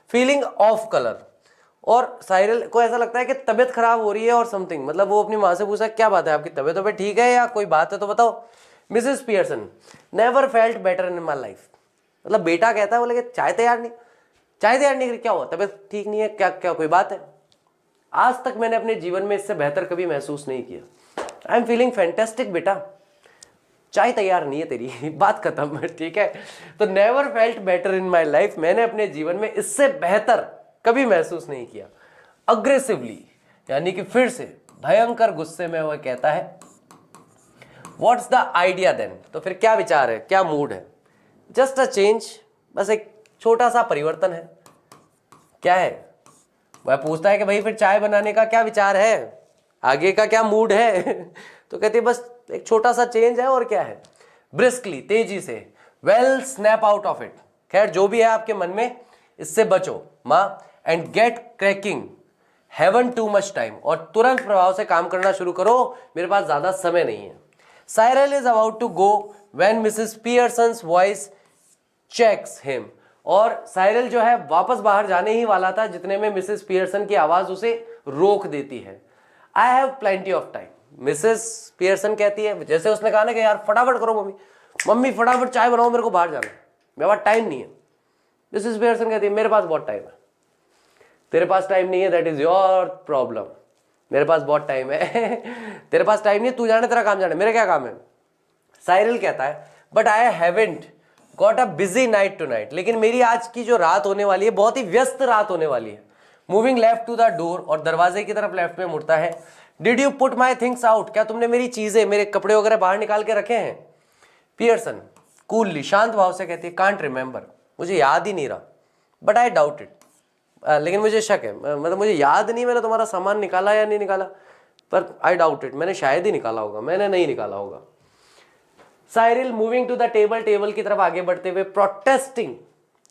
फीलिंग ऑफ कलर, और साइरल को ऐसा लगता है कि तबीयत खराब हो रही है और समथिंग, मतलब वो अपनी माँ से पूछा क्या बात है, आपकी तबीयत तो ठीक है या कोई बात है तो बताओ। Mrs Pearson never felt better in my life, मतलब बेटा कहता है बोले कि चाय तैयार नहीं करी, क्या हुआ, तबीयत ठीक नहीं है क्या, क्या कोई बात है। आज तक मैंने अपने जीवन में इससे बेहतर कभी महसूस नहीं किया। आई एम फीलिंग फैंटेस्टिक बेटा, चाय तैयार नहीं है तेरी, बात खत्म, ठीक है। तो never felt better in my life, मैंने अपने जीवन में इससे बेहतर कभी महसूस नहीं किया। अग्रेसिवली, यानी कि फिर से भयंकर गुस्से में वह कहता है व्हाट्स द आइडिया देन, तो फिर क्या विचार है, क्या मूड है। जस्ट अ चेंज, बस एक छोटा सा परिवर्तन है। क्या है, वह पूछता है कि भाई फिर चाय बनाने का क्या विचार है, आगे का क्या मूड है। तो कहती है बस एक छोटा सा चेंज है, और क्या है। ब्रिस्कली, तेजी से, well snap out of it, खैर जो भी है आपके मन में इससे बचो माँ। And get cracking, haven't too much time, और तुरंत प्रभाव से काम करना शुरू करो, मेरे पास ज्यादा समय नहीं है। Cyril is about to go when Mrs Pearson's voice checks him, और साइरल जो है वापस बाहर जाने ही वाला था जितने में मिसेस पियर्सन की आवाज उसे रोक देती है। I have plenty of time, Mrs Pearson कहती है, जैसे उसने कहा ना कि यार फटाफट करो मम्मी, मम्मी फटाफट चाय बनाओ, मेरे को बाहर जाना है, मेरे पास टाइम नहीं है। मिसेस पियर्सन कहती है मेरे पास बहुत टाइम है। तेरे पास टाइम नहीं है, दैट इज योर प्रॉब्लम, मेरे पास बहुत टाइम है। तेरे पास टाइम नहीं है, तू जाने, तेरा काम जाने, मेरा क्या काम है। साइरल कहता है but I haven't got a busy night tonight, लेकिन मेरी आज की जो रात होने वाली है बहुत ही व्यस्त रात होने वाली है। Moving left to the door, और दरवाजे की तरफ लेफ्ट में मुड़ता है। Did you put my things out, क्या तुमने मेरी चीजें, मेरे कपड़े वगैरह बाहर निकाल के रखे हैं। पियर्सन कूलली, शांत भाव से कहती है कांट रिमेंबर, मुझे याद ही नहीं रहा। बट आई डाउट इट, लेकिन मुझे शक है, मतलब मुझे याद नहीं मैंने तुम्हारा सामान निकाला या नहीं निकाला, पर आई डाउट इट, मैंने शायद ही निकाला होगा, मैंने नहीं निकाला होगा। Cyril moving to the table, table की तरफ आगे बढ़ते हुए प्रोटेस्टिंग,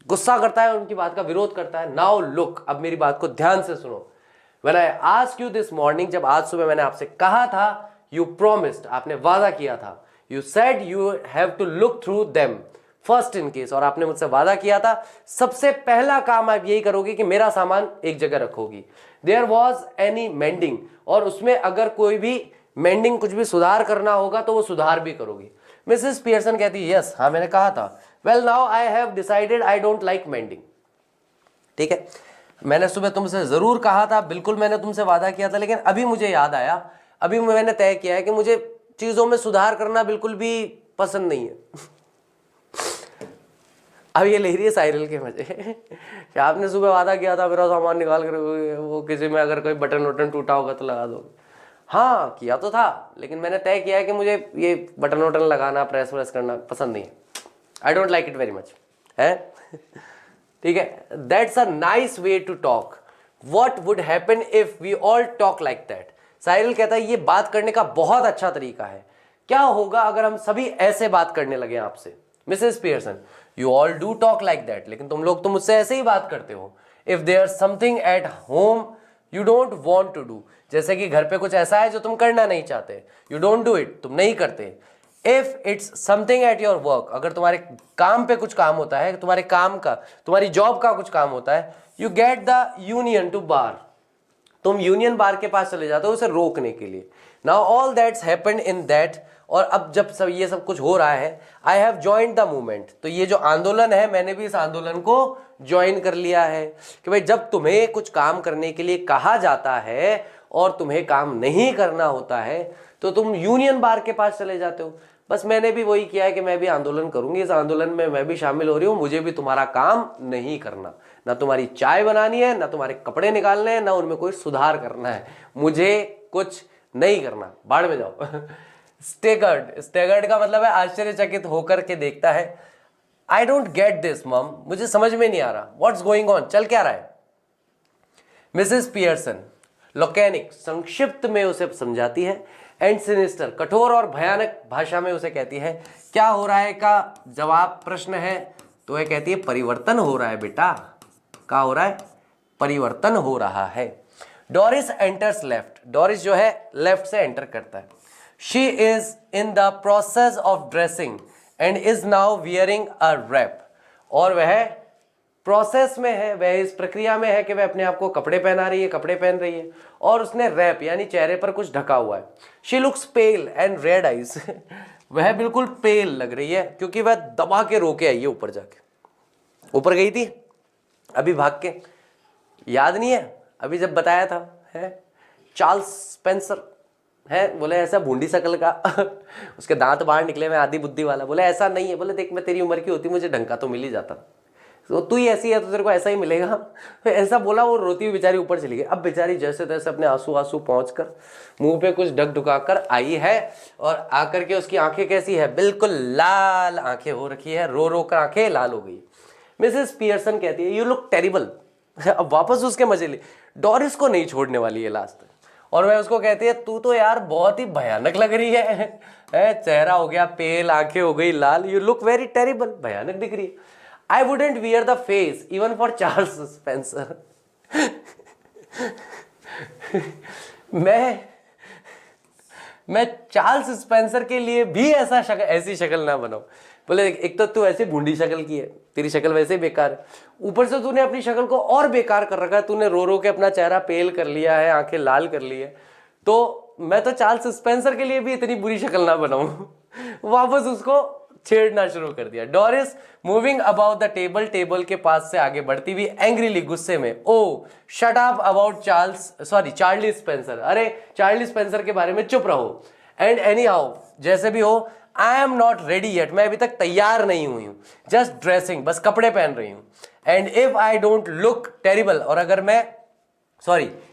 गुस्सा करता है, उनकी बात का विरोध करता है। नाउ लुक, अब मेरी बात को ध्यान से सुनो। When I asked you this morning, जब आज सुबह मैंने आपसे कहा था, यू प्रोमिस्ड, आपने वादा किया था, you said you have to look through them first in case, और आपने मुझसे वादा किया था सबसे पहला काम आप यही करोगे कि मेरा सामान एक जगह रखोगी। देयर वॉज एनी मेंडिंग, और उसमें अगर कोई भी मेंडिंग, कुछ भी सुधार करना होगा तो वो सुधार भी करोगी। मिसेस पियर्सन कहती है यस, हाँ मैंने कहा था। Well now I have decided I don't like mending, ठीक है, मैंने सुबह तुमसे जरूर कहा था, बिल्कुल मैंने तुमसे वादा किया था, लेकिन अभी मुझे याद आया, अभी मैंने तय किया है कि मुझे चीजों में सुधार करना बिल्कुल भी पसंद नहीं है। अब ये ले रही है साइरल के मजे कि आपने सुबह वादा किया था मेरा सामान निकाल कर, वो किसी में अगर कोई बटन वटन टूटा होगा तो लगा दो। हाँ किया तो था, लेकिन मैंने तय किया है कि मुझे ये बटन वटन लगाना, प्रेस व्रेस करना पसंद नहीं है। I don't like it very much, है ठीक है। That's a nice way to talk, what would happen if we all talk like that. Cyril कहता है ये बात करने का बहुत अच्छा तरीका है, क्या होगा अगर हम सभी ऐसे बात करने लगे आपसे। Mrs Pearson you all do talk like that, लेकिन तुम लोग तो मुझसे ऐसे ही बात करते हो। If there something at home you don't want to do, जैसे कि घर पे कुछ ऐसा है जो तुम करना नहीं चाहते, यू डोंट डू इट, तुम नहीं करते। If it's something at your work, अगर तुम्हारे काम पे कुछ काम होता है, तुम्हारे काम का, तुम्हारी जॉब का कुछ काम होता है, you get the union to bar, तुम यूनियन बार के पास चले जाते हो उसे रोकने के लिए। Now all that's happened in that, और अब जब सब ये सब कुछ हो रहा है, I have joined the movement, तो ये जो आंदोलन है मैंने भी इस आंदोलन को ज्वाइन कर लिया है कि भाई जब तुम्हें कुछ काम करने के लिए कहा जाता है और तुम्हें काम नहीं करना होता है तो तुम यूनियन बार के पास चले जाते हो। बस मैंने भी वही किया है कि मैं भी आंदोलन करूंगी, इस आंदोलन में मैं भी शामिल हो रही हूँ, मुझे भी तुम्हारा काम नहीं करना, ना तुम्हारी चाय बनानी है, ना तुम्हारे कपड़े निकालने हैं, ना उनमें कोई सुधार करना है, मुझे कुछ नहीं करना, बाढ़ में जाओ। स्टेगर्ड, स्टेगर्ड का मतलब है आश्चर्यचकित होकर के देखता है। आई डोंट गेट दिस मम, मुझे समझ में नहीं आ रहा, व्हाट्स गोइंग ऑन, चल क्या रहा है। मिसेस पियर्सन लोकेनिक, संक्षिप्त में उसे समझाती है, एंड सिनिस्टर, कठोर और भयानक भाषा में उसे कहती है क्या हो रहा है का जवाब प्रश्न है तो वह कहती है परिवर्तन हो रहा है बेटा। क्या हो रहा है, परिवर्तन हो रहा है। डोरिस एंटर्स लेफ्ट, डोरिस जो है लेफ्ट से एंटर करता है। She is in the process of dressing and is now wearing a wrap, और वह प्रोसेस में है, वह इस प्रक्रिया में है कि वह अपने आप को कपड़े पहना रही है, कपड़े पहन रही है, और उसने रैप यानी चेहरे पर कुछ ढका हुआ है। She looks pale and red eyes, वह बिल्कुल पेल लग रही है क्योंकि वह दबा के रोके आई है ऊपर जाके, ऊपर गई थी अभी भाग के, याद नहीं है अभी जब बताया था, है चार्ल्स स्पेंसर है, बोले ऐसा भूंडी शकल का उसके दांत बाहर निकले, मैं आधी बुद्धि वाला, बोले ऐसा नहीं है, बोले देख मैं तेरी उम्र की होती मुझे ढंग का तो मिल ही जाता, तो तू ही ऐसी है तो तेरे को ऐसा ही मिलेगा। तो ऐसा बोला, वो रोती हुई बेचारी ऊपर चली गई। अब बेचारी जैसे तैसे अपने आंसू आंसू पहुंचकर मुंह पे कुछ ढक ढुकाकर आई है, और आकर के उसकी आंखें कैसी है, बिल्कुल लाल आंखें हो रखी है, रो रो कर आंखें लाल हो गई। मिसेस पियर्सन कहती है यू लुक टेरिबल। अब वापस उसके मजे ले, डोरिस को नहीं छोड़ने वाली है लास्ट तक, और वह उसको कहती है तू तो यार बहुत ही भयानक लग रही है, चेहरा हो गया पेल, आंखें हो गई लाल, यू लुक वेरी टेरिबल, भयानक दिख रही है। I wouldn't wear the face even for Charles Spencer, मैं चार्ल्स स्पेंसर के लिए भी ऐसी शक्ल ना बनाऊं। बोले एक तो तू ऐसे भूंडी शक्ल की है, तेरी शक्ल वैसे ही बेकार है, ऊपर से तूने अपनी शक्ल को और बेकार कर रखा है, तूने रो रो के अपना चेहरा पेल कर लिया है, आंखें लाल कर ली है, तो मैं तो चार्ल्स स्पेंसर के लिए भी इतनी बुरी शक्ल ना बनाऊं। वापस उसको छेड़ना शुरू कर दिया। Doris moving about the table, table के पास से आगे बढ़ती हुई एंग्रीली, गुस्से में, oh shut up about Charlie Spencer, अरे चार्ली स्पेंसर के बारे में चुप रहो। एंड एनी हाउ, जैसे भी हो, I am not ready yet, मैं अभी तक तैयार नहीं हुई हूं, जस्ट ड्रेसिंग, बस कपड़े पहन रही हूं। And if I don't look terrible, और अगर मैं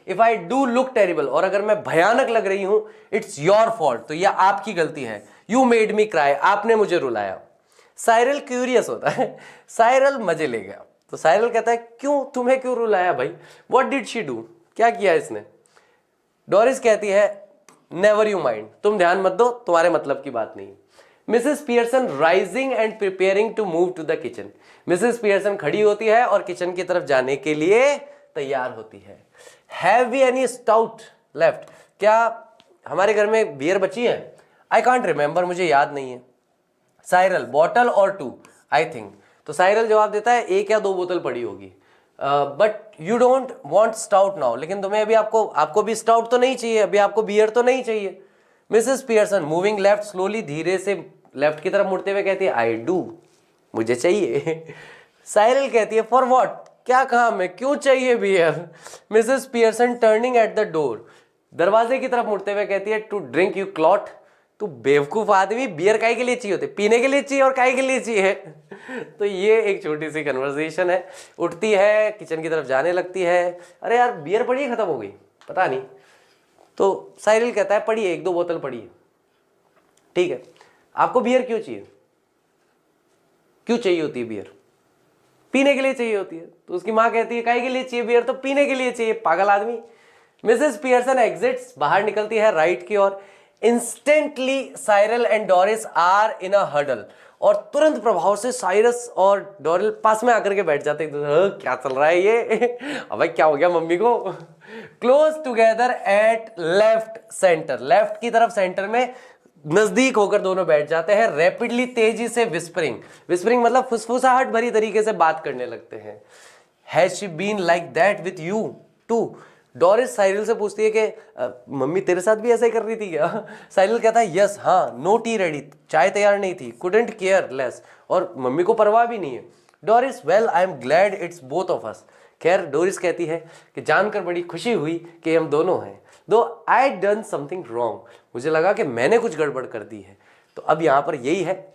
if I do look terrible, और अगर मैं भयानक लग रही हूं, इट्स योर फॉल्ट, तो यह आपकी गलती है। यू मेड मी क्राई, आपने मुझे रुलाया। साइरल क्यूरियस होता है, साइरल मजे ले गया। तो साइरल कहता है क्यों, तुम्हें क्यों रुलाया भाई, व्हाट डिड शी डू, क्या किया इसने। डोरिस कहती है नेवर यू माइंड, तुम ध्यान मत दो, तुम्हारे मतलब की बात नहीं। Mrs Pearson rising and preparing to move to the kitchen, Mrs Pearson खड़ी होती है और किचन की तरफ जाने के लिए तैयार होती है। Have we any stout left, क्या हमारे घर में बियर बची है। आई कांट रिमेंबर, मुझे याद नहीं है। साइरल बॉटल और 2 आई थिंक, तो साइरल जवाब देता है 1 या 2 बोतल पड़ी होगी। But you don't want stout now, लेकिन तुम्हें अभी आपको भी स्टाउट तो नहीं चाहिए, अभी आपको बियर तो नहीं चाहिए। Mrs Pearson moving left slowly, धीरे से लेफ्ट की तरफ मुड़ते हुए कहती है आई डू, मुझे चाहिए। साइरल कहती है फॉर व्हाट, क्या काम है, क्यों चाहिए beer. Mrs Pearson turning at the door, दरवाजे की तरफ मुड़ते हुए कहती है टू ड्रिंक यू क्लॉट, तू बेवकूफ आदमी, बियर काहे के लिए चाहिए होते, पीने के लिए चाहिए और काहे के लिए चाहिए। तो ये एक छोटी सी कन्वर्सेशन है। उठती है, किचन की तरफ जाने लगती है, अरे यार बियर पड़ी है, खत्म हो गई, पता नहीं। तो साइरल कहता है पड़ी है, 1-2 बोतल पड़ी है, ठीक है, आपको बियर क्यों चाहिए, क्यों चाहिए होती है बियर, पीने के लिए चाहिए होती है। तो उसकी माँ कहती है काहे के लिए चाहिए बियर, तो पीने के लिए चाहिए, पागल आदमी। मिसेस पियर्सन एग्जिट्स, बाहर निकलती है राइट की ओर। Instantly Cyril and Doris are in a huddle, और तुरंत प्रभाव से साइरस और डोरिल पास में आकर के बैठ जाते हैं। क्या चल रहा है ये, अब क्या हो गया मम्मी को। Close together at left centre, left की तरफ सेंटर में नजदीक होकर दोनों बैठ जाते हैं। रैपिडली, तेजी से, विस्परिंग, विस्परिंग मतलब फुसफुसाहट भरी तरीके से बात करने लगते हैं। Has she been like that with you too, Doris Cyril से पूछती है कि मम्मी तेरे साथ भी ऐसा ही कर रही थी क्या। साइरल कहता है यस, हाँ, नो टी रेडी, चाय तैयार नहीं थी, कुडंट केयर लेस, और मम्मी को परवाह भी नहीं है। Doris well I am glad it's both of us, खैर डोरिस कहती है कि जानकर बड़ी खुशी हुई कि हम दोनों हैं। दो आई डन समथिंग रॉन्ग, मुझे लगा कि मैंने कुछ गड़बड़ कर दी है। तो अब यहाँ पर यही है,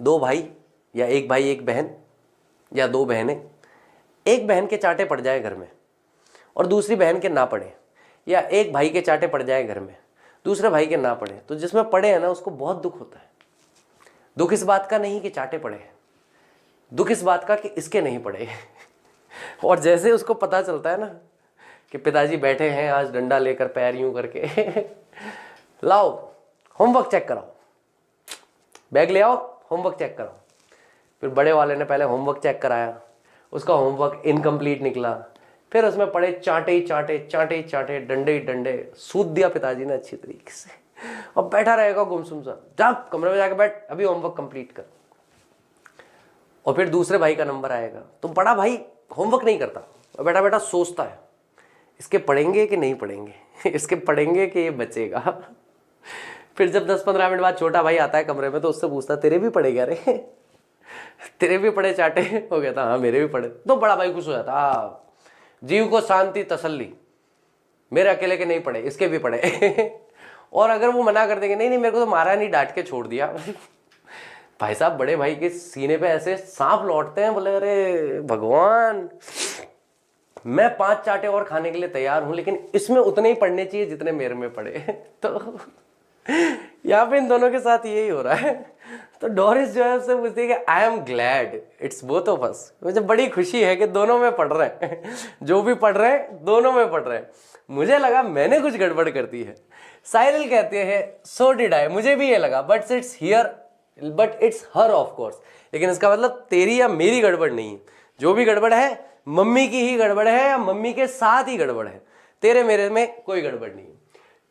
2 भाई या 1 भाई 1 बहन या 2 बहनें, एक बहन के चाटे पड़ जाए घर में और दूसरी बहन के ना पड़े, या एक भाई के चाटे पड़ जाए घर में, दूसरे भाई के ना पड़े, तो जिसमें पड़े हैं ना उसको बहुत दुख होता है। दुख इस बात का नहीं कि चाटे पड़े हैं, दुख इस बात का कि इसके नहीं पड़े। और जैसे उसको पता चलता है ना कि पिताजी बैठे हैं आज डंडा लेकर पैर यूं करके, लाओ होमवर्क चेक कराओ, बैग ले आओ होमवर्क चेक कराओ। फिर बड़े वाले ने पहले होमवर्क चेक कराया, उसका होमवर्क इनकम्प्लीट निकला, फिर उसमें पड़े चाटे ही चाटे, चाटे ही चाटे, डंडे ही डंडे, सूद दिया पिताजी ने अच्छी तरीके से। और बैठा रहेगा गुमसुम सा, जा कमरे में जाकर बैठ, अभी होमवर्क कंप्लीट कर। और फिर दूसरे भाई का नंबर आएगा, तो बड़ा भाई होमवर्क नहीं करता और बैठा बैठा सोचता है इसके पढ़ेंगे कि नहीं पढ़ेंगे, इसके पढ़ेंगे कि ये बचेगा। फिर जब 10-15 मिनट बाद छोटा भाई आता है कमरे में, तो उससे पूछता तेरे भी पड़े क्या रे, तेरे भी पड़े चाटे, हो गया था हाँ मेरे भी पड़े। तो बड़ा भाई खुश हो जाता, जीव को शांति तसल्ली, मेरे अकेले के नहीं पड़े, इसके भी पड़े। और अगर वो मना कर देंगे नहीं नहीं मेरे को तो मारा नहीं, डांट के छोड़ दिया, भाई साहब बड़े भाई के सीने पे ऐसे सांप लौटते हैं, बोले अरे भगवान, मैं 5 चाटे और खाने के लिए तैयार हूं, लेकिन इसमें उतने ही पड़ने चाहिए जितने मेरे में पड़े। तो यहाँ पे इन दोनों के साथ यही हो रहा है। तो डोरिस जो है उससे पूछती है कि I am glad it's both of us, मुझे बड़ी खुशी है कि दोनों में पढ़ रहे हैं, जो भी पढ़ रहे हैं दोनों में पढ़ रहे हैं, मुझे लगा मैंने कुछ गड़बड़ कर दी है। साइरल कहते हैं सो डिड आई, मुझे भी ये लगा, but it's her of course, लेकिन इसका मतलब तेरी या मेरी गड़बड़ नहीं है, जो भी गड़बड़ है मम्मी की ही गड़बड़ है या मम्मी के साथ ही गड़बड़ है, तेरे मेरे में कोई गड़बड़ नहीं है।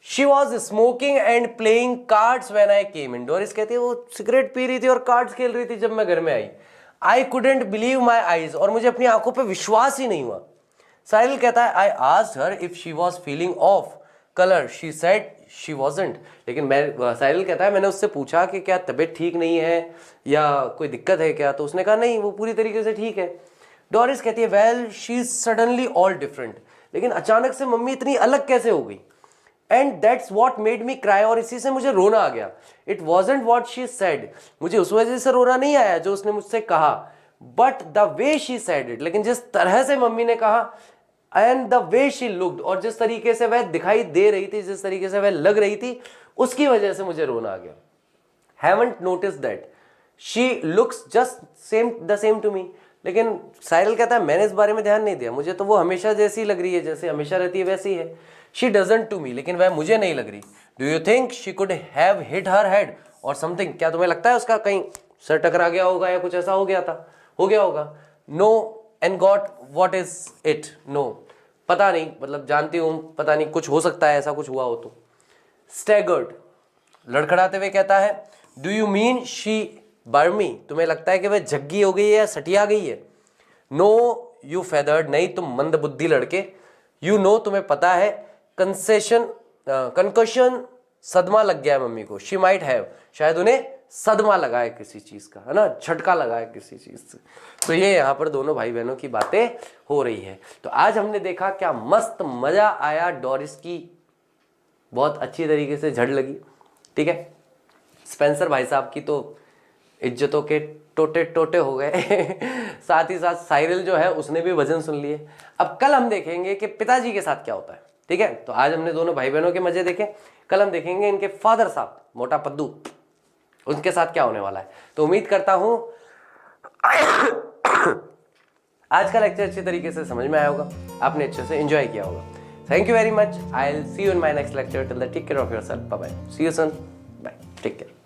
She was smoking and playing cards when I came in. Doris कहती है वो सिगरेट पी रही थी और कार्ड्स खेल रही थी जब मैं घर में आई। I couldn't believe my eyes, और मुझे अपनी आंखों पर विश्वास ही नहीं हुआ। साहिल कहता है I asked her if she was feeling of colour, she said she wasn't. लेकिन मैं, साहिल कहता है मैंने उससे पूछा कि क्या तबीयत ठीक नहीं है या कोई दिक्कत है क्या, तो उसने कहा नहीं, वो पूरी तरीके से ठीक है। डोरिस कहती है well she is suddenly all different, लेकिन अचानक से मम्मी इतनी अलग कैसे हो गई। And that's what made me cry, और इसी से मुझे रोना आ गया। It wasn't what she said, मुझे उस वजह से रोना नहीं आया जो उसने मुझसे कहा, but the way she said it, लेकिन जिस तरह से मम्मी ने कहा, and the way she looked, और जिस तरीके से वह दिखाई दे रही थी, जिस तरीके से वह लग रही थी, उसकी वजह से मुझे रोना आ गया। Haven't notice that she looks just the same to me, लेकिन साहिल कहता है मैंने इस बारे में ध्यान नहीं दिया, मुझे तो वो हमेशा जैसी लग रही है, जैसे हमेशा रहती है वैसी है। शी डजंट टू मी, लेकिन वह मुझे नहीं लग रही। Do you think she could have hit her head और समथिंग, क्या तुम्हें लगता है उसका कहीं सर टकरा गया होगा या कुछ ऐसा हो गया होगा। No and got what is it, no, पता नहीं, मतलब जानती हूँ, पता नहीं, कुछ हो सकता है ऐसा कुछ हुआ हो तो। स्टैगर्ड, लड़खड़ाते हुए कहता है डू यू मीन शी बर्मी, तुम्हें लगता है कि वह झग्गी हो गई है या सटिया गई है। नो यू फेदर्ड, नहीं तुम मंद बुद्धि लड़के। यू नो, तुम्हें पता है। कंकशन, सदमा लग गया है मम्मी को। शी माइट हैव, शायद उन्हें सदमा लगा है किसी चीज का, है ना, झटका लगा है किसी चीज से। तो ये यहाँ पर दोनों भाई बहनों की बातें हो रही है। तो आज हमने देखा क्या मस्त मजा आया, डोरिस की बहुत अच्छी तरीके से झड़ लगी, ठीक है। स्पेंसर भाई साहब की तो इज्जतों के टोटे टोटे हो गए साथ ही साथ साइरल जो है उसने भी वजन सुन लिए। अब कल हम देखेंगे कि पिताजी के साथ क्या होता है, ठीक है। तो आज हमने दोनों भाई बहनों के मजे देखे, कल हम देखेंगे इनके फादर साहब मोटा पद्दू, उनके साथ क्या होने वाला है। तो उम्मीद करता हूं आज का लेक्चर अच्छी तरीके से समझ में आया होगा, आपने अच्छे से एंजॉय किया होगा। Thank you very much, I will see you in my next lecture. Till then take care of yourself, bye bye, see you soon, bye, take care.